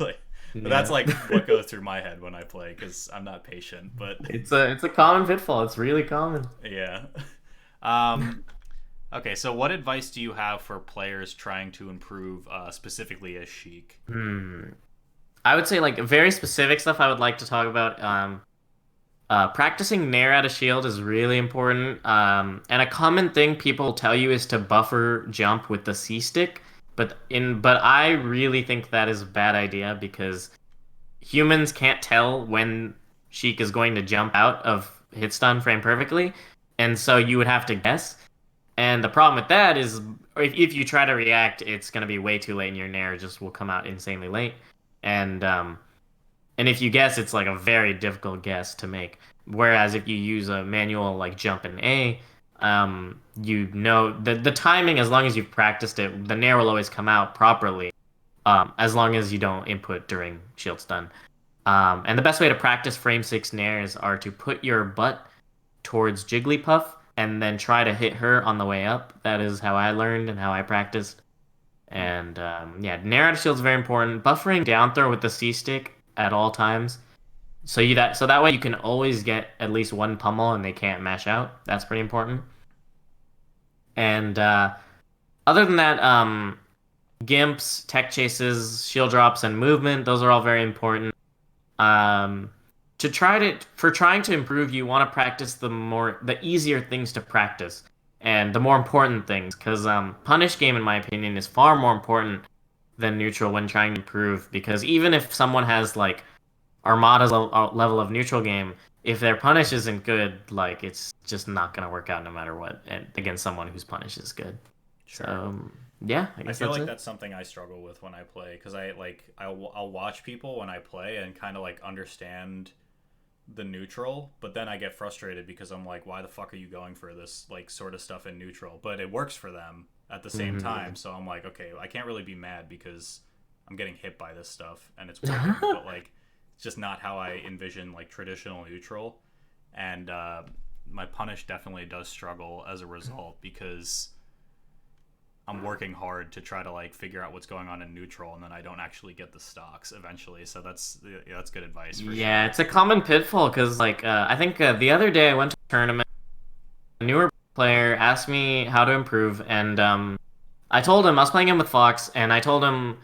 Like, but that's like what goes through my head when I play because I'm not patient. But It's a common pitfall. It's really common. yeah. Okay, so what advice do you have for players trying to improve, specifically as Sheik? I would say like very specific stuff I would like to talk about. Practicing nair out of shield is really important. And a common thing people tell you is to buffer jump with the C stick, but I really think that is a bad idea because humans can't tell when Sheik is going to jump out of hit stun frame perfectly, and so you would have to guess. And the problem with that is if you try to react, it's going to be way too late, and your nair just will come out insanely late. And if you guess, it's like a very difficult guess to make. Whereas if you use a manual like jump and A, you know the timing. As long as you've practiced it, the nair will always come out properly. As long as you don't input during shield stun. And the best way to practice frame 6 nairs are to put your butt towards Jigglypuff and then try to hit her on the way up. That is how I learned and how I practiced. And yeah, nair out of shield is very important. Buffering down throw with the C stick at all times, so that way you can always get at least one pummel and they can't mash out. That's pretty important. And other than that, gimps, tech chases, shield drops, and movement, those are all very important. Trying to improve, you want to practice the easier things to practice. and the more important things. Because punish game, in my opinion, is far more important than neutral when trying to improve. Because even if someone has like Armada's level of neutral game, if their punish isn't good, like it's just not gonna work out no matter what, and against someone whose punish is good. Sure. So yeah, I I guess feel that's like it. that's something I struggle with when I play because I'll watch people when I play and kind of like understand the neutral, but then I get frustrated because I'm like, why the fuck are you going for this like sort of stuff in neutral? But it works for them at the same time, so I'm like, okay, I can't really be mad because I'm getting hit by this stuff and it's working, but like it's just not how I envision like traditional neutral, and my punish definitely does struggle as a result because I'm working hard to try to like figure out what's going on in neutral, and then I don't actually get the stocks eventually. So that's good advice for Yeah, sure. it's a common pitfall because like I think the other day I went to a tournament. A newer player asked me how to improve, and I told him I was playing him with Fox, and I told him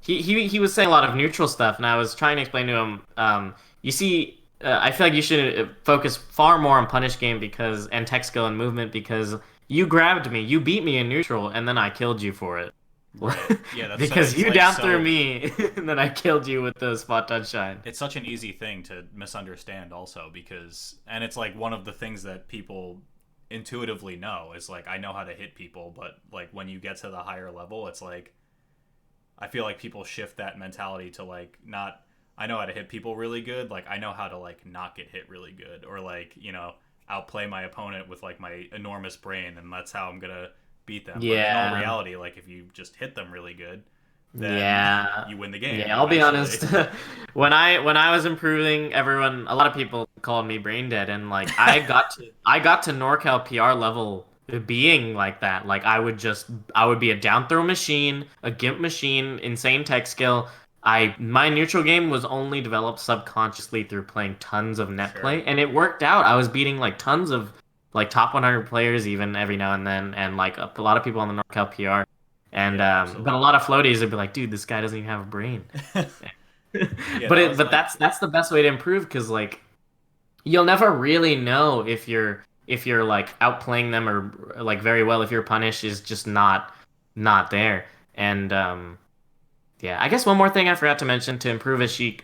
he was saying a lot of neutral stuff, and I was trying to explain to him you see, I feel like you should focus far more on punish game because and tech skill and movement because you grabbed me, you beat me in neutral, and then I killed you for it. Right. Yeah, Because it's you like down threw so me, and then I killed you with the spot touch shine. it's such an easy thing to misunderstand also because and it's like one of the things that people intuitively know is like I know how to hit people, but like when you get to the higher level, it's like I feel like people shift that mentality to like not I know how to hit people really good, like I know how to like not get hit really good or like, outplay my opponent with like my enormous brain and that's how I'm going to beat them. But in all Yeah. reality, like if you just hit them really good, then Yeah. you win the game Yeah, I'll be eventually. honest. When I was improving, a lot of people called me brain dead, and like I got to NorCal PR level being like that. Like I would be a down throw machine, a gimp machine, insane tech skill. My neutral game was only developed subconsciously through playing tons of net Sure. play, and it worked out. I was beating like tons of like top 100 players even every now and then, and like a lot of people on the NorCal PR. And Yeah, but a lot absolutely. of floaties would be like, dude, this guy doesn't even have a brain. Yeah, But that it was but like that's the best way to improve because like you'll never really know if you're like outplaying them or like very well if your punish is just not there. And yeah, I guess one more thing I forgot to mention to improve a Sheik.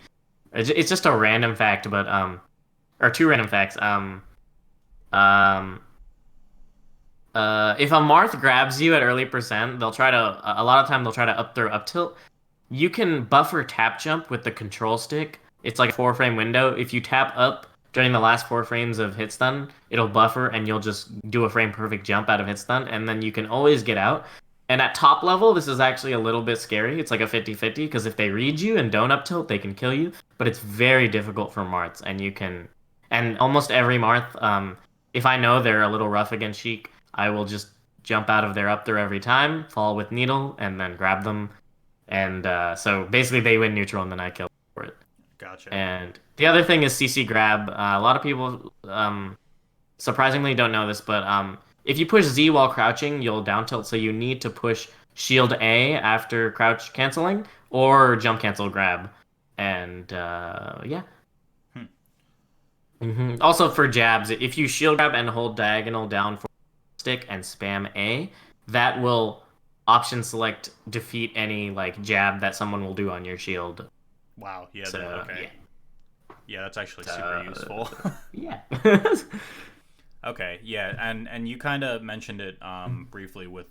It's just a random fact, but or two random facts. Um if a Marth grabs you at early percent, they'll try to a lot of time they'll try to up throw up tilt. You can buffer tap jump with the control stick. It's like a 4 frame window. If you tap up during the last 4 frames of hit stun, it'll buffer and you'll just do a frame perfect jump out of hit stun, and then you can always get out. And at top level, this is actually a little bit scary. It's like a 50-50 because if they read you and don't up tilt, they can kill you. But it's very difficult for Marths, and you can, and almost every Marth, if I know they're a little rough against Sheik, I will just jump out of their up there every time, fall with needle, and then grab them, and so basically they win neutral and then I kill for it. gotcha. And the other thing is CC grab. A lot of people surprisingly don't know this, but if you push Z while crouching, you'll down tilt. So you need to push shield A after crouch canceling or jump cancel grab. And yeah. Hmm. Also for jabs, if you shield grab and hold diagonal down for stick and spam A, that will option select defeat any like jab that someone will do on your shield. Wow. Yeah, So okay. yeah. Yeah, that's actually super useful. So yeah. Okay, yeah, and you kind of mentioned it briefly with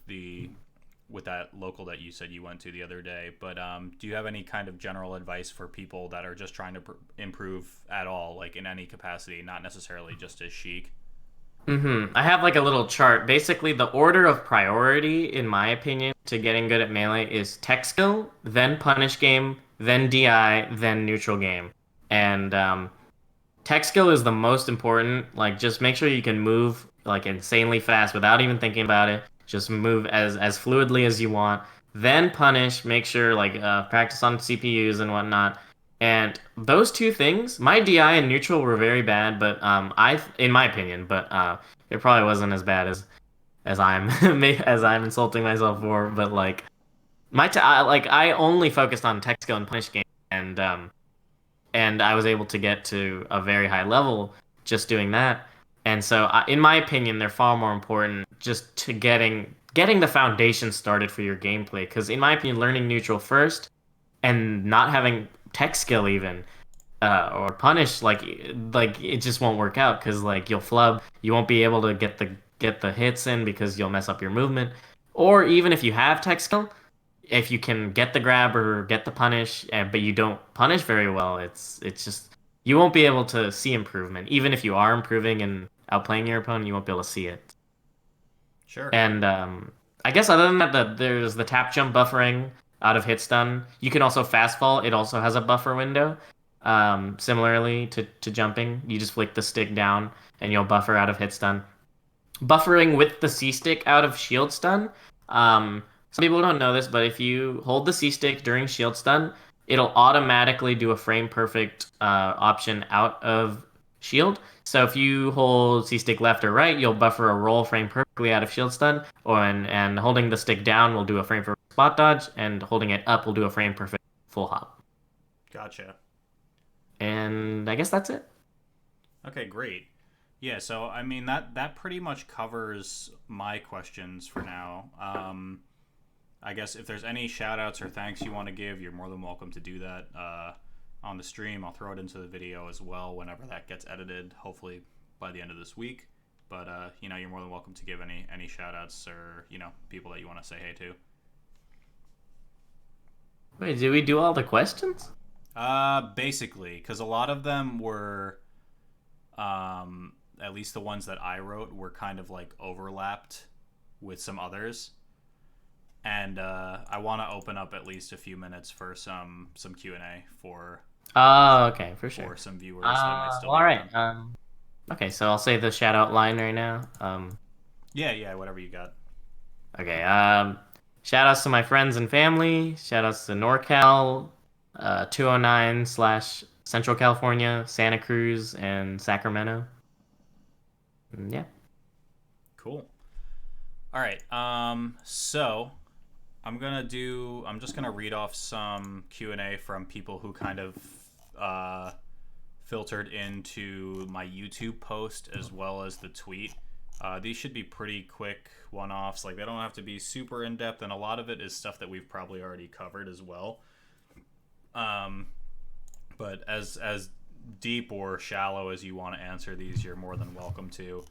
that local that you said you went to the other day, but do you have any kind of general advice for people that are just trying to improve at all, like in any capacity, not necessarily just as Sheik? I have like a little chart. Basically, the order of priority, in my opinion, to getting good at melee is tech skill, then punish game, then DI, then neutral game. And tech skill is the most important. Like, just make sure you can move like insanely fast without even thinking about it. Just move as fluidly as you want. Then punish. Make sure like practice on CPUs and whatnot. And those two things, my DI and neutral were very bad, but in my opinion, but it probably wasn't as bad as I'm as I'm insulting myself for. But like I only focused on tech skill and punish game, and I was able to get to a very high level just doing that. And so, in my opinion, they're far more important just to getting the foundation started for your gameplay. Because in my opinion, learning neutral first and not having tech skill even or punish like it just won't work out because like you'll flub, you won't be able to get the hits in because you'll mess up your movement. Or even if you have tech skill, if you can get the grab or get the punish, but you don't punish very well, it's just you won't be able to see improvement. Even if you are improving and outplaying your opponent, you won't be able to see it. Sure. And I guess other than that, there's the tap jump buffering out of hit stun. You can also fast fall. It also has a buffer window. Similarly to jumping, you just flick the stick down and you'll buffer out of hit stun. Buffering with the C stick out of shield stun. Some people don't know this, but if you hold the C stick during shield stun, it'll automatically do a frame perfect option out of shield. So if you hold C stick left or right, you'll buffer a roll frame perfectly out of shield stun, and holding the stick down will do a frame perfect spot dodge, and holding it up will do a frame perfect full hop. Gotcha. And I guess that's it. Okay, great. Yeah, so I mean that pretty much covers my questions for now. I guess if there's any shout outs or thanks you want to give, you're more than welcome to do that on the stream. I'll throw it into the video as well whenever that gets edited, hopefully by the end of this week. But you're more than welcome to give any shout outs or, people that you want to say hey to. Wait, did we do all the questions? Basically, because a lot of them were at least the ones that I wrote were kind of like overlapped with some others. And I want to open up at least a few minutes for some Q&A for okay, for sure. For some viewers that might still all be right. around. Okay, so I'll say the shout out line right now. Yeah, whatever you got. Okay, shout outs to my friends and family. Shout outs to NorCal, 209 / Central California, Santa Cruz, and Sacramento. Yeah. Cool. All right. So I'm just gonna read off some Q&A from people who kind of filtered into my YouTube post as well as the tweet. These should be pretty quick one-offs. Like, they don't have to be super in-depth, and a lot of it is stuff that we've probably already covered as well. But as deep or shallow as you want to answer these, you're more than welcome to.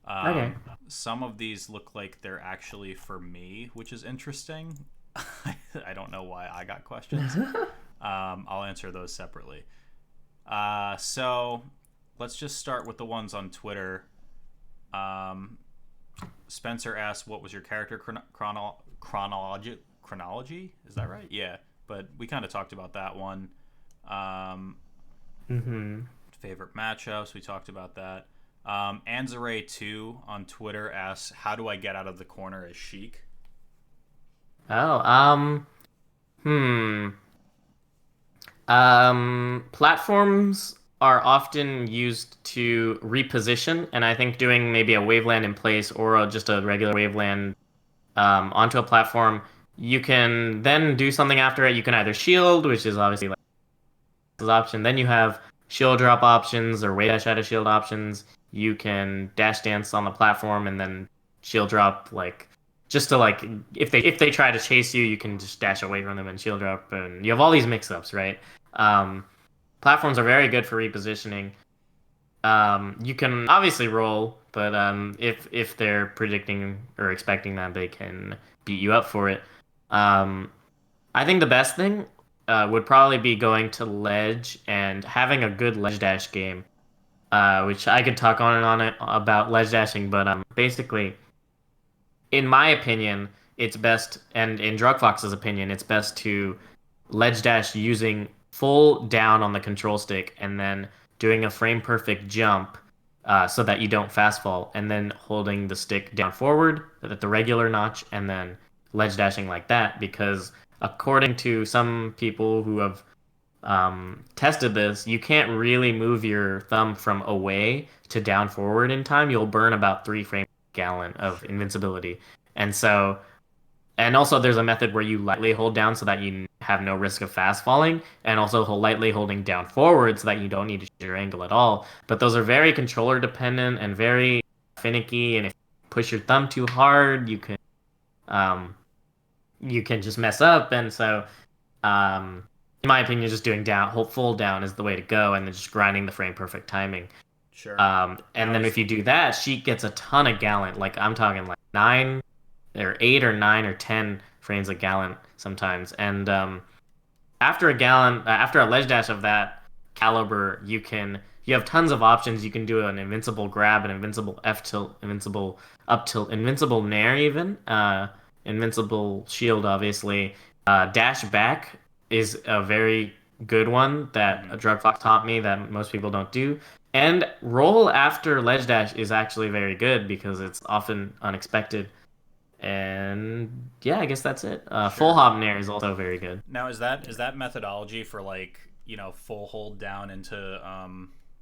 Okay. Some of these look like they're actually for me, which is interesting. I don't know why I got questions. I'll answer those separately. So let's just start with the ones on Twitter. Spencer asked, what was your character chronology? Is that right? Yeah, but we kind of talked about that one. Favorite matchups, we talked about that. Anzaray2 on Twitter asks, how do I get out of the corner as Sheik? Platforms are often used to reposition, and I think doing maybe a waveland in place or just a regular waveland onto a platform, you can then do something after it. You can either shield, which is obviously like this option. Then you have shield drop options or wave dash out of shield options. You can dash dance on the platform and then shield drop, like just to like if they try to chase you, you can just dash away from them and shield drop, and you have all these mix-ups, right? Platforms are very good for repositioning. You can obviously roll, but if they're predicting or expecting that, they can beat you up for it. I think the best thing would probably be going to ledge and having a good ledge dash game, which I could talk on and on about ledge dashing, but basically, in my opinion, it's best, and in Drugfox's opinion, it's best to ledge dash using full down on the control stick and then doing a frame perfect jump so that you don't fast fall, and then holding the stick down forward at the regular notch and then ledge dashing like that, because according to some people who have tested this, you can't really move your thumb from away to down forward in time. You'll burn about 3 frames per gallon of invincibility. And also there's a method where you lightly hold down so that you have no risk of fast falling, and also lightly holding down forward so that you don't need to change your angle at all. But those are very controller dependent and very finicky, and if you push your thumb too hard, um, you can just mess up. And so, in my opinion, just doing full down is the way to go, and then just grinding the frame perfect timing. Sure. And then if you do that, Sheik gets a ton of gallant. Like I'm talking like 9 or 8 or 9 or 10 frames a gallant sometimes. And after a ledge dash of that caliber, you have tons of options. You can do an invincible grab, an invincible F tilt, invincible up tilt, invincible nair even, invincible shield obviously. Dash back is a very good one that Drug Fox taught me that most people don't do. And roll after ledge dash is actually very good because it's often unexpected. And yeah, I guess that's it. Full hop nair is also very good. Now, is that methodology for like, full hold down into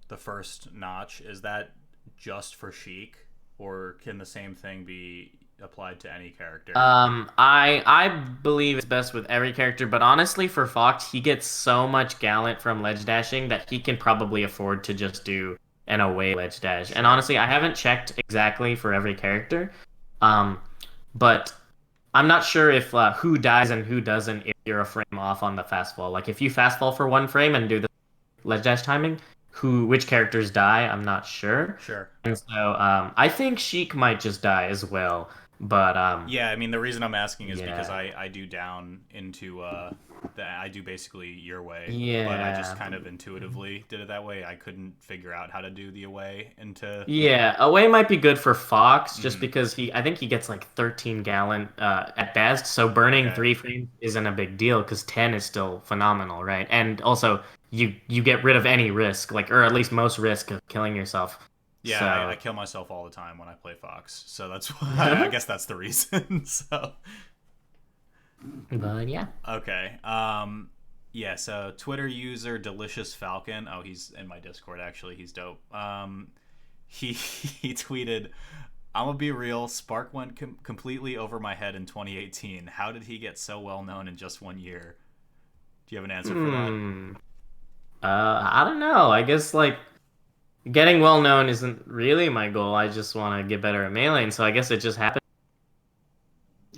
the first notch? Is that just for Sheik, or can the same thing be applied to any character? I believe it's best with every character, but honestly, for Fox, he gets so much gallant from ledge dashing that he can probably afford to just do an away ledge dash. And honestly, I haven't checked exactly for every character, but I'm not sure if who dies and who doesn't if you're a frame off on the fast fall. Like if you fast fall for one frame and do the ledge dash timing, which characters die, I'm not sure. Sure. And so I think Sheik might just die as well. But yeah, I mean the reason I'm asking is because I do down into I do basically your way. Yeah. But I just kind of intuitively did it that way. I couldn't figure out how to do the away into. Yeah, away might be good for Fox just because I think he gets like 13 gallant at best. So burning 3 frames isn't a big deal because 10 is still phenomenal, right? And also you get rid of any risk, or at least most risk of killing yourself. Yeah, so... I kill myself all the time when I play Fox, so that's why I guess that's the reason. So, but yeah. Okay. Yeah. So Twitter user Delicious Falcon. Oh, he's in my Discord. Actually, he's dope. He tweeted, "I'm gonna be real. Spark went completely over my head in 2018. How did he get so well known in just 1 year?" Do you have an answer for that? I don't know. I guess getting well known isn't really my goal. I just want to get better at Melee, so I guess it just happened.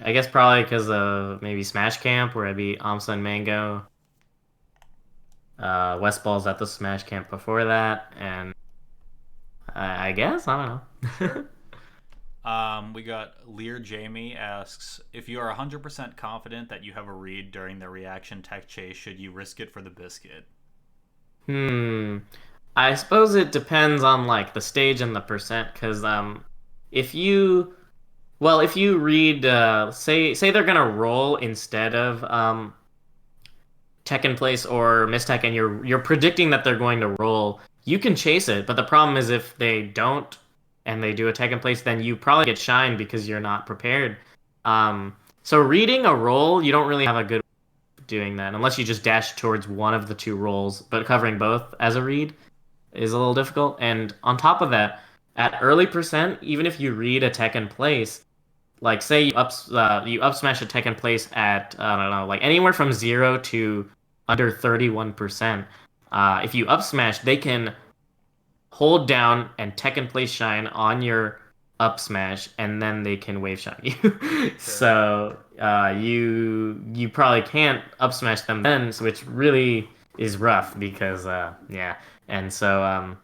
I guess probably because of maybe Smash Camp where I beat Amsa and Mango. Westball's at the Smash Camp before that, and I guess I don't know. Sure. We got Lear Jamie asks, if you are 100% confident that you have a read during the reaction tech chase, should you risk it for the biscuit? I suppose it depends on the stage and the percent, because if you read say they're gonna roll instead of tech in place or mistech, and you're predicting that they're going to roll, you can chase it. But the problem is if they don't and they do a tech in place, then you probably get shined because you're not prepared. So reading a roll, you don't really have a good way of doing that unless you just dash towards one of the 2 rolls, but covering both as a read is a little difficult. And on top of that, at early percent, even if you read a tech in place, say you up smash a tech in place at I don't know, anywhere from 0 to under 31%, if you up smash, they can hold down and tech in place shine on your up smash, and then they can wave shine you. Sure. So you probably can't up smash them then, which really is rough because yeah. And so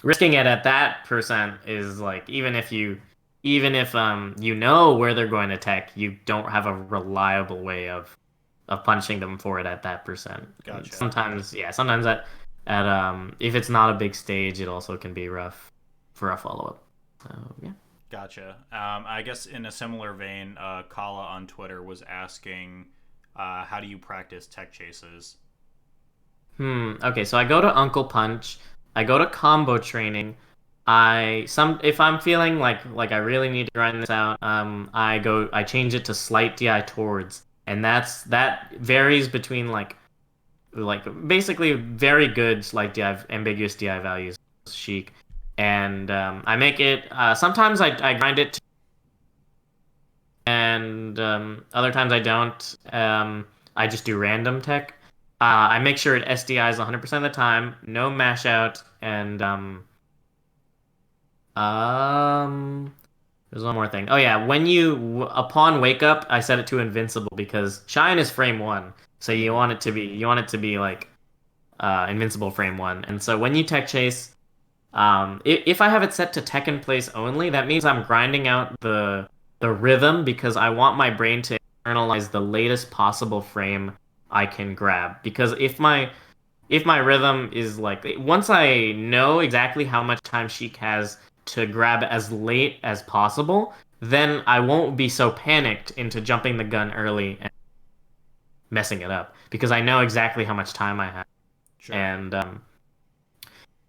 risking it at that percent is even if you know where they're going to tech, you don't have a reliable way of punishing them for it at that percent. Gotcha. Sometimes at if it's not a big stage, it also can be rough for a follow-up. So yeah. Gotcha. I guess in a similar vein, Kala on Twitter was asking, how do you practice tech chases? Okay, so I go to Uncle Punch, I go to combo training. If I'm feeling like I really need to grind this out, I change it to slight DI towards, and that varies between basically very good slight DI, ambiguous DI values, Sheik, and I make it. Sometimes I grind it, and other times I don't. I just do random tech. I make sure it SDIs 100% of the time, no mash out, and there's one more thing. Oh yeah, when upon wake up, I set it to invincible because Shine is frame 1. So you want it to be like invincible frame 1. And so when you tech chase, if I have it set to tech in place only, that means I'm grinding out the rhythm because I want my brain to internalize the latest possible frame I can grab. Because if my rhythm is like, once I know exactly how much time Sheik has to grab as late as possible, then I won't be so panicked into jumping the gun early and messing it up because I know exactly how much time I have. Sure. And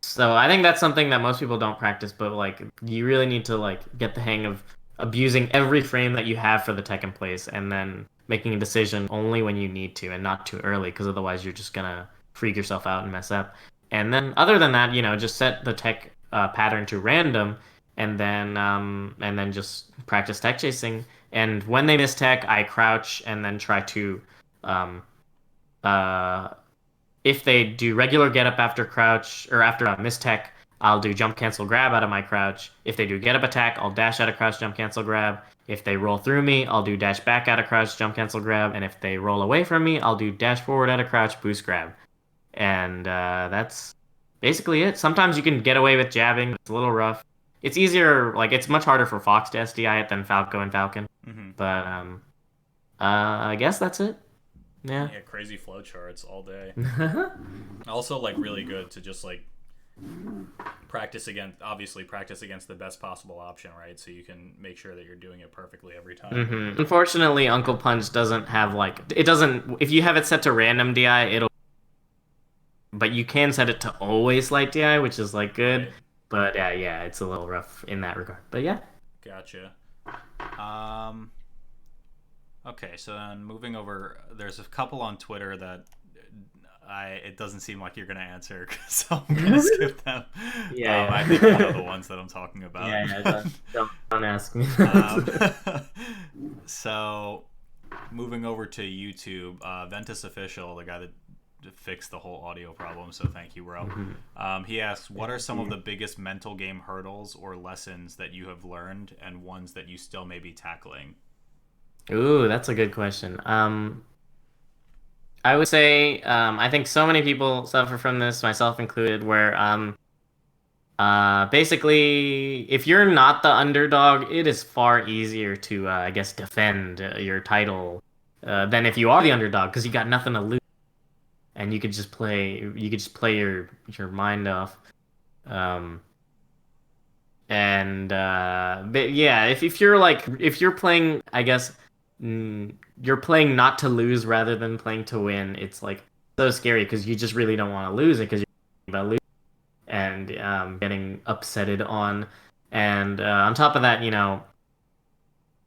so I think that's something that most people don't practice, but like you really need to like get the hang of abusing every frame that you have for the tech in place and then making a decision only when you need to and not too early because otherwise you're just gonna freak yourself out and mess up. And then other than that, just set the tech pattern to random and then just practice tech chasing. And when they miss tech, I crouch and then try to um, uh, if they do regular get up after crouch or after a miss tech, I'll do jump cancel grab out of my crouch. If they do get up attack, I'll dash out of crouch, jump cancel grab. If they roll through me, I'll do dash back out of crouch, jump cancel grab. And if they roll away from me, I'll do dash forward out of crouch, boost grab. And that's basically it. Sometimes you can get away with jabbing. It's a little rough. It's easier, like it's much harder for Fox to SDI it than Falco and Falcon. Mm-hmm. But I guess that's it. Yeah. Yeah, crazy flowcharts all day. Also, like, really good to just like practice against the best possible option, right? So you can make sure that you're doing it perfectly every time. Mm-hmm. Unfortunately, Uncle Punch doesn't have if you have it set to random DI, but you can set it to always light DI, which is like good. Right. But yeah, it's a little rough in that regard. But yeah. Gotcha. Okay, so then moving over, there's a couple on Twitter that it doesn't seem like you're gonna answer, so I'm gonna skip them. Yeah, I think you know the ones that I'm talking about. Yeah, don't ask me. So, moving over to YouTube, Ventus Official, the guy that fixed the whole audio problem, so thank you, bro. He asks, what are some of the biggest mental game hurdles or lessons that you have learned, and ones that you still may be tackling? Ooh, that's a good question. I would say I think so many people suffer from this, myself included, where basically if you're not the underdog, it is far easier to I guess defend your title than if you are the underdog because you got nothing to lose and you could just play your mind off. But yeah, if you're playing, I guess you're playing not to lose rather than playing to win. It's like so scary because you just really don't want to lose it because you're about losing and getting upsetted on. And on top of that,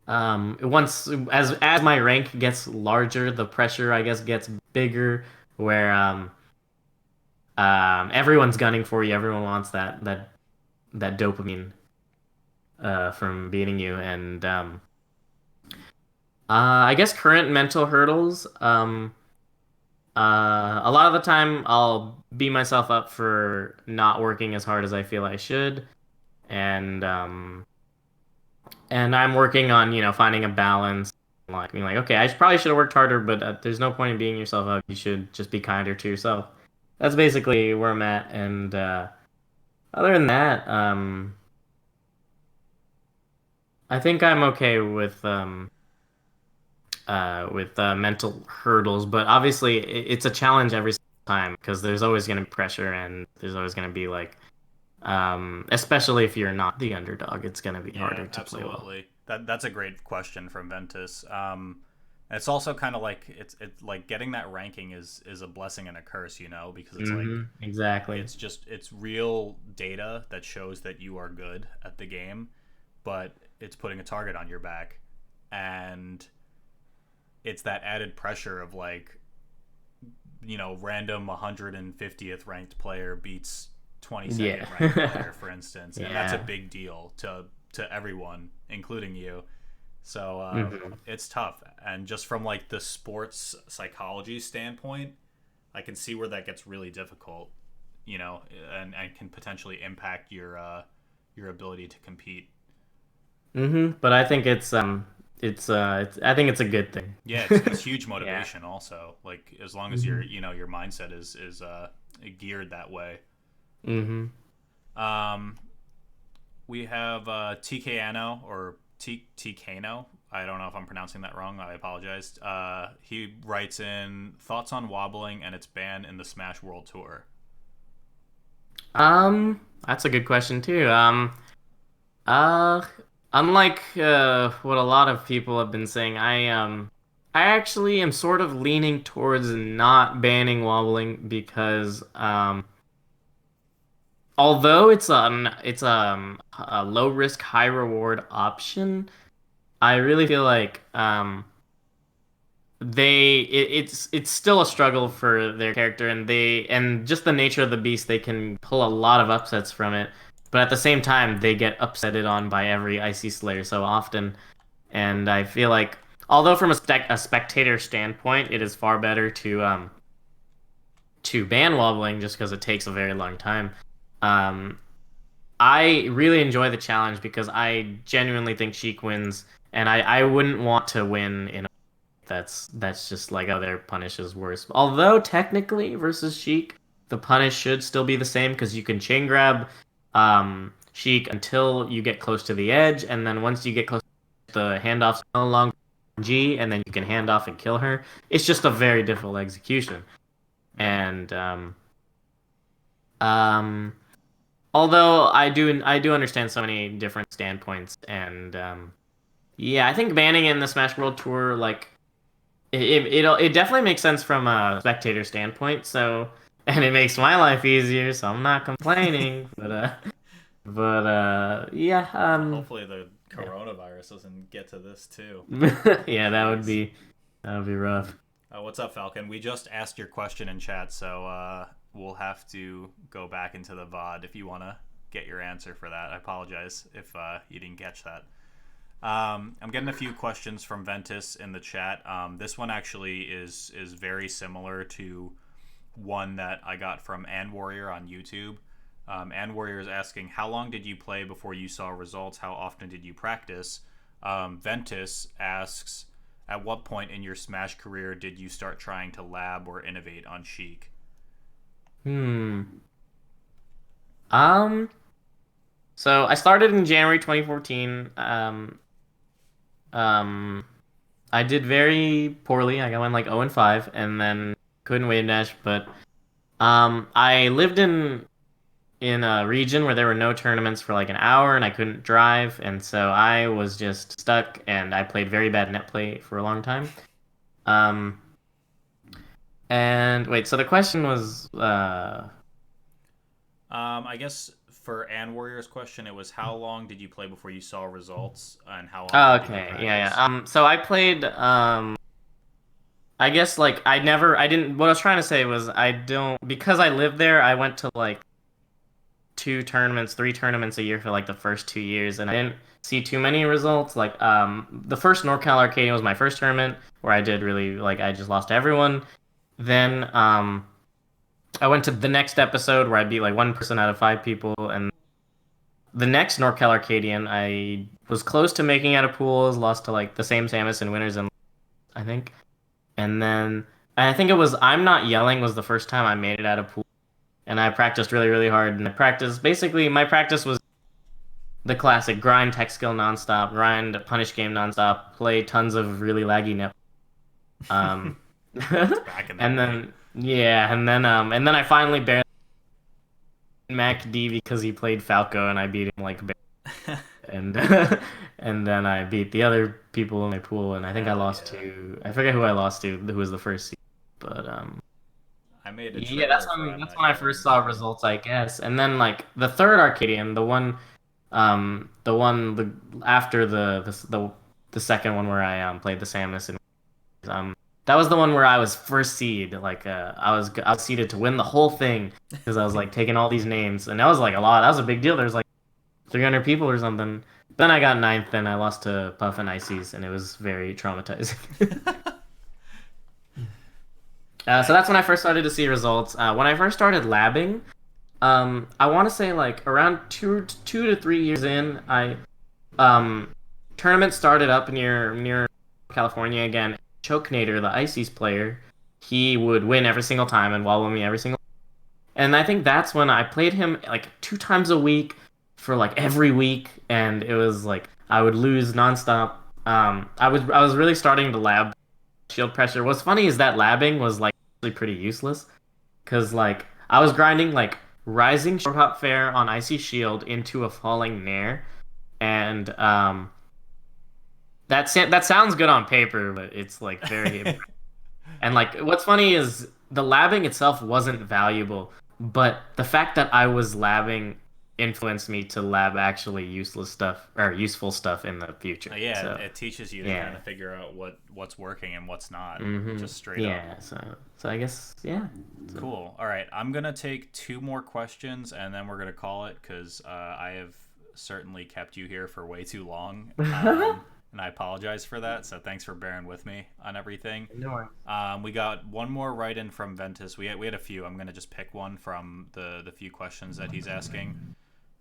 once as my rank gets larger, the pressure I guess gets bigger. Where everyone's gunning for you, everyone wants that dopamine from beating you, and I guess current mental hurdles. A lot of the time, I'll beat myself up for not working as hard as I feel I should, and I'm working on finding a balance, like being like, okay, I probably should have worked harder, but there's no point in beating yourself up. You should just be kinder to yourself. That's basically where I'm at, and other than that, I think I'm okay with mental hurdles, but obviously it's a challenge every time because there's always going to be pressure and there's always going to be like, especially if you're not the underdog, it's going to be harder to play well. That's a great question from Ventus. It's also kind of like it's like getting that ranking is a blessing and a curse, because it's like exactly it's real data that shows that you are good at the game, but it's putting a target on your back, and it's that added pressure of like, random 150th ranked player beats 22nd ranked player, for instance, and that's a big deal to everyone, including you. So it's tough. And just from like the sports psychology standpoint, I can see where that gets really difficult, and can potentially impact your ability to compete. But I think it's I think it's a good thing. Yeah, it's huge Yeah. motivation also. Like as long as hmm your mindset is geared that way. hmm Um, we have TKano or TKano. I don't know if I'm pronouncing that wrong. I apologize. He writes in thoughts on wobbling and its ban in the Smash World Tour. that's a good question too. Uh, unlike what a lot of people have been saying, I actually am sort of leaning towards not banning wobbling because although it's a low risk high reward option, I really feel like it's still a struggle for their character, and just the nature of the beast, they can pull a lot of upsets from it, but at the same time they get upsetted on by every icy slayer so often. And I feel like although from a spectator standpoint it is far better to ban wobbling just because it takes a very long time, um I really enjoy the challenge because I genuinely think Sheik wins, and I wouldn't want to win in that's just like, oh, their punish is worse. Although technically versus Sheik, the punish should still be the same because you can chain grab Sheik until you get close to the edge, and then once you get close, the handoff's no longer G, and then you can hand off and kill her. It's just a very difficult execution, Right. and um, although I do understand so many different standpoints, and yeah, I think banning in the Smash World Tour, like it definitely makes sense from a spectator standpoint. So, and it makes my life easier, so I'm not complaining. But yeah, Well, hopefully the yeah, coronavirus doesn't get to this too. yeah, Jeez. that would be rough. What's up, Falcon? We just asked your question in chat, so we'll have to go back into the VOD if you want to get your answer for that. I apologize if you didn't catch that. I'm getting a few questions from Ventus in the chat. This one actually is very similar to one that I got from Ann Warrior on YouTube. Ann Warrior is asking, how long did you play before you saw results? How often did you practice? Ventus asks, at what point in your Smash career did you start trying to lab or innovate on Sheik? Hmm. Um. So I started in January 2014. Um. I did very poorly. I went like 0 and 5, and then couldn't wave dash. But I lived in a region where there were no tournaments for like an hour, and I couldn't drive, and so I was just stuck, and I played very bad net play for a long time. Um, and wait, so the question was, I guess for Ann Warrior's question, it was how long did you play before you saw results, and how oh, often did you okay, yeah, practice? yeah. So I played, I guess like I didn't. What I was trying to say was I don't because I lived there. I went to like two tournaments, three tournaments a year for like the first 2 years, and I didn't see too many results. Like the first NorCal Arcadian was my first tournament where I did really like I just lost to everyone. Then I went to the next episode where I beat like one person out of five people, and the next NorCal Arcadian I was close to making out of pools, lost to like the same Samus and winners, and I think, and then and I think it was I'm Not Yelling was the first time I made it out of pool, and I practiced really really hard, and I practiced basically my practice was the classic grind tech skill nonstop, grind punish game nonstop, play tons of really laggy net. Um, That's back in the and day. then yeah, and then I finally barely Mac D because he played Falco and I beat him like and and then I beat the other people in my pool, and I think I Hell lost yeah. to I forget who I lost to, who was the first seed, but I made a yeah, trailer for I'm that's Not when I Yelling first saw too. results, I guess. And then like the third Arcadian, the after the second one where I played the Samus, and that was the one where I was first seed. Like I was seeded to win the whole thing because I was like taking all these names, and that was like a lot. That was a big deal. There's like 300 people or something, Then I got ninth, and I lost to Puff and Ices, and it was very traumatizing. So that's when I first started to see results. When I first started labbing, I want to say like around 2 to 3 years in, I tournament started up near California again. Chokinator, the Ices player, he would win every single time and wobble me every single. And I think that's when I played him like 2 times a week for like every week, and it was like I would lose nonstop. I was really starting to lab shield pressure. What's funny is that labbing was like actually pretty useless because like I was grinding like rising short hop fair on icy shield into a falling nair, and that sounds good on paper, but it's like very and like what's funny is the labbing itself wasn't valuable, but the fact that I was labbing influenced me to lab actually useless stuff or useful stuff in the future. Yeah, So, it teaches you to yeah. kind of figure out what's working and what's not, Mhm. just straight up. Yeah, so I guess yeah. So, Cool. All right, I'm gonna take 2 more questions and then we're gonna call it because I have certainly kept you here for way too long, and I apologize for that. So thanks for bearing with me on everything. no worries. We got one more write-in from Ventus. We had a few. I'm gonna just pick one from the few questions that he's asking.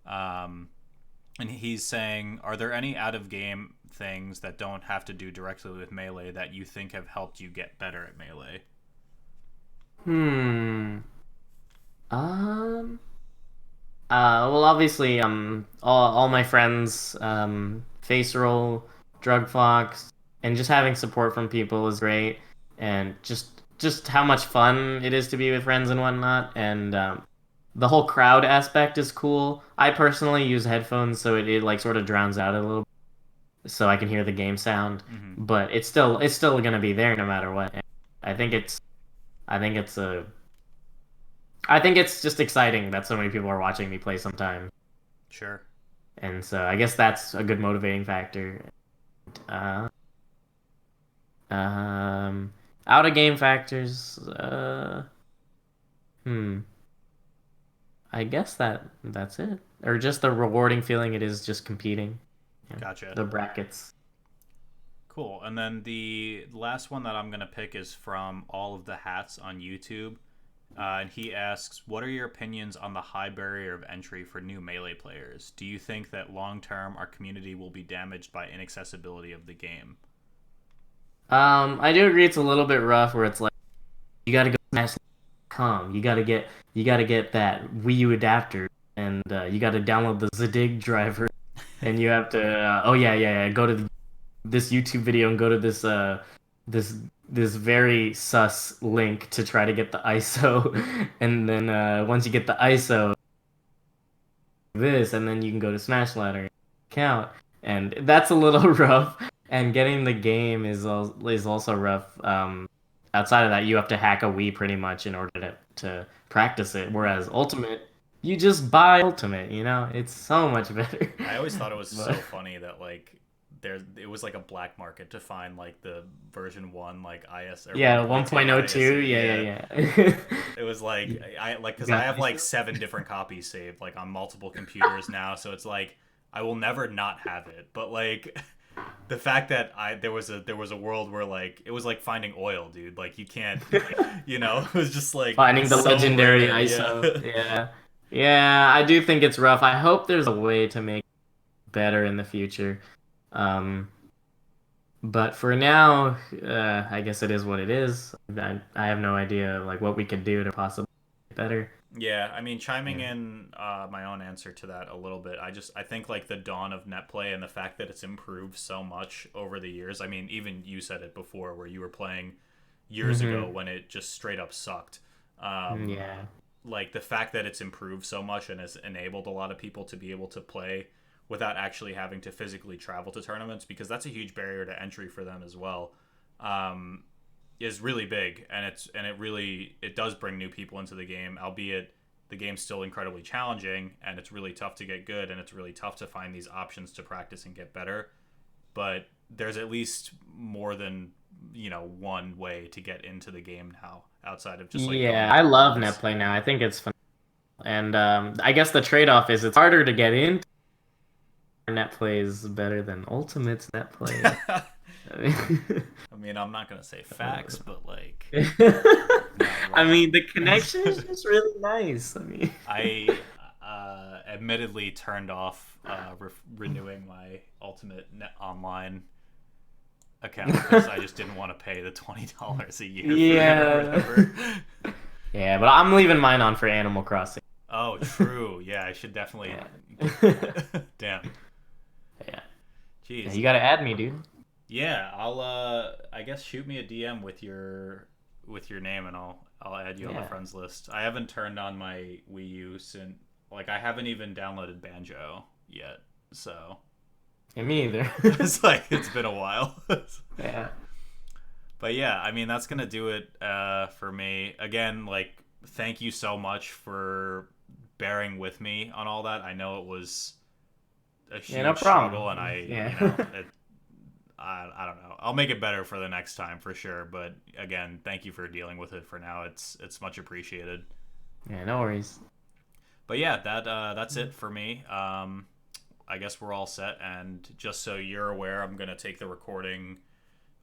And he's saying, are there any out-of-game things that don't have to do directly with Melee that you think have helped you get better at Melee? Hmm. Um. Well, obviously, all my friends, face roll, drug fox, and just having support from people is great, and just how much fun it is to be with friends and whatnot, and the whole crowd aspect is cool. I personally use headphones, so it like sort of drowns out a little, so I can hear the game sound, Mm-hmm. but it's still gonna be there no matter what. And I think it's I think it's a I think it's just exciting that so many people are watching me play sometimes. Sure. And so I guess that's a good motivating factor. Uh, um, Out of game factors. Hmm. I guess that's it. Or just the rewarding feeling it is just competing. Yeah. Gotcha. The brackets. Cool. And then the last one that I'm going to pick is from All of the Hats on YouTube. And he asks, what are your opinions on the high barrier of entry for new Melee players? Do you think that long term our community will be damaged by inaccessibility of the game? I do agree it's a little bit rough where it's like you gotta go Smash.com. You gotta get that Wii U adapter, and you gotta download the Zadig driver, and you have to oh yeah, go to this YouTube video and go to this this very sus link to try to get the ISO, and then once you get the ISO, and then you can go to Smash Ladder account, and that's a little rough. And getting the game is also rough. Outside of that, you have to hack a Wii pretty much in order to practice it. Whereas Ultimate, you just buy Ultimate. It's so much better. I always thought it was so But- funny that like it was like a black market to find like the version 1 like IS or Yeah, 1.2 1.02. ISE. Yeah. It was like I like because You I got have like these- 7 different copies saved like on multiple computers now, so it's like I will never not have it. But like the fact that there was a world where like it was like finding oil, dude. Like you can't, it was just like Finding the so legendary rare, ISO. Yeah. Yeah. Yeah, I do think it's rough. I hope there's a way to make it better in the future. Um, but for now, I guess it is what it is. I have no idea like what we could do to possibly get better. Yeah, I mean, chiming Yeah. in my own answer to that a little bit, I think like the dawn of net play and the fact that it's improved so much over the years. I mean, even you said it before, where you were playing years ago when it just straight up sucked. Yeah. Like the fact that it's improved so much and has enabled a lot of people to be able to play without actually having to physically travel to tournaments, because that's a huge barrier to entry for them as well. Is really big, and it does bring new people into the game, albeit the game's still incredibly challenging and it's really tough to get good and it's really tough to find these options to practice and get better. But there's at least more than one way to get into the game now outside of just like going Yeah, to I love tournaments. netplay now. I think it's fun. And I guess the trade-off is it's harder to get in, net play is better than Ultimate's net play. I I mean, I'm not gonna say facts, but like, mean, I mean, the connection is just really nice. I mean, I admittedly turned off renewing my Ultimate Net Online account because I just didn't want to pay the $20 a year for it or whatever. Yeah, but I'm leaving mine on for Animal Crossing. Oh, true. Yeah, I should definitely. Yeah. Damn. Yeah. Jeez. You gotta add me, dude. Yeah, I'll I guess shoot me a DM with your name and I'll add you on the friends list. I haven't turned on my Wii U since like I haven't even downloaded Banjo yet. So Yeah, me either. it's like it's been a while. Yeah. But yeah, I mean that's gonna do it for me. Again, like thank you so much for bearing with me on all that. I know it was a huge struggle, and I don't know. I'll make it better for the next time for sure. But again, thank you for dealing with it for now. It's much appreciated. Yeah, no worries. But yeah, that's it for me. I guess we're all set. And just so you're aware, I'm gonna take the recording.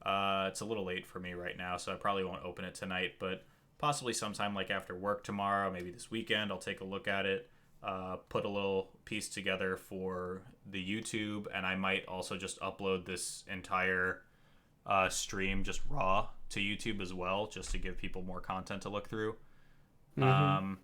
It's a little late for me right now, so I probably won't open it tonight. But possibly sometime like after work tomorrow, maybe this weekend, I'll take a look at it. Put a little piece together for the YouTube, and I might also just upload this entire stream just raw to YouTube as well, just to give people more content to look through. Mm-hmm.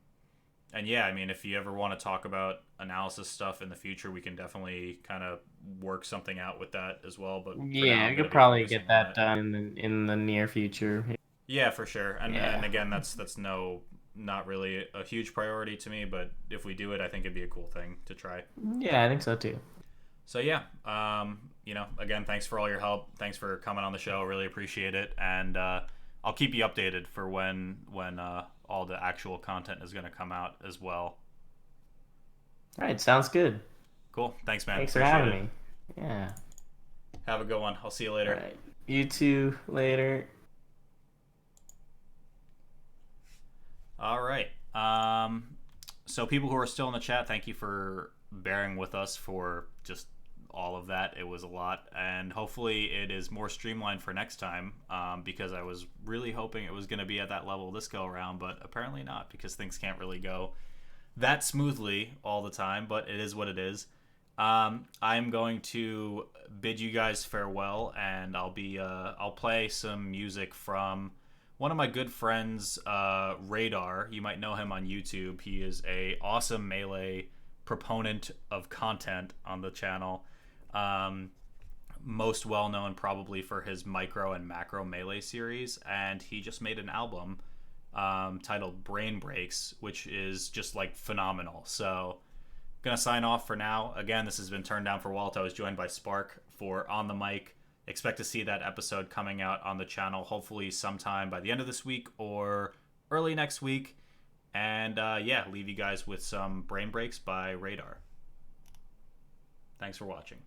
And yeah, I mean, if you ever want to talk about analysis stuff in the future, we can definitely kind of work something out with that as well. But yeah, we could probably get that done in the near future. Yeah, for sure. And again, that's not really a huge priority to me, but if we do it, I think it'd be a cool thing to try. Yeah, I think so too. So yeah, again, thanks for all your help. Thanks for coming on the show. Really appreciate it. And I'll keep you updated for when all the actual content is going to come out as well. All right, sounds good. Cool. Thanks, man. Thanks for having me. Yeah. Have a good one. I'll see you later. All right. You too. Later. All right. So people who are still in the chat, thank you for bearing with us for just all of that. It was a lot, and hopefully it is more streamlined for next time, because I was really hoping it was going to be at that level this go around, but apparently not, because things can't really go that smoothly all the time, but it is what it is. I'm going to bid you guys farewell, and I'll play some music from one of my good friends, Radar. You might know him on YouTube. He is a awesome Melee proponent of content on the channel. Most well known probably for his Micro and Macro Melee series, and he just made an album titled Brain Breaks, which is just like phenomenal. So gonna sign off for now. Again, this has been Turned Down for Walt. I was joined by Spark for On the Mic. Expect to see that episode coming out on the channel hopefully sometime by the end of this week or early next week. And yeah, leave you guys with some Brain Breaks by Radar. Thanks for watching.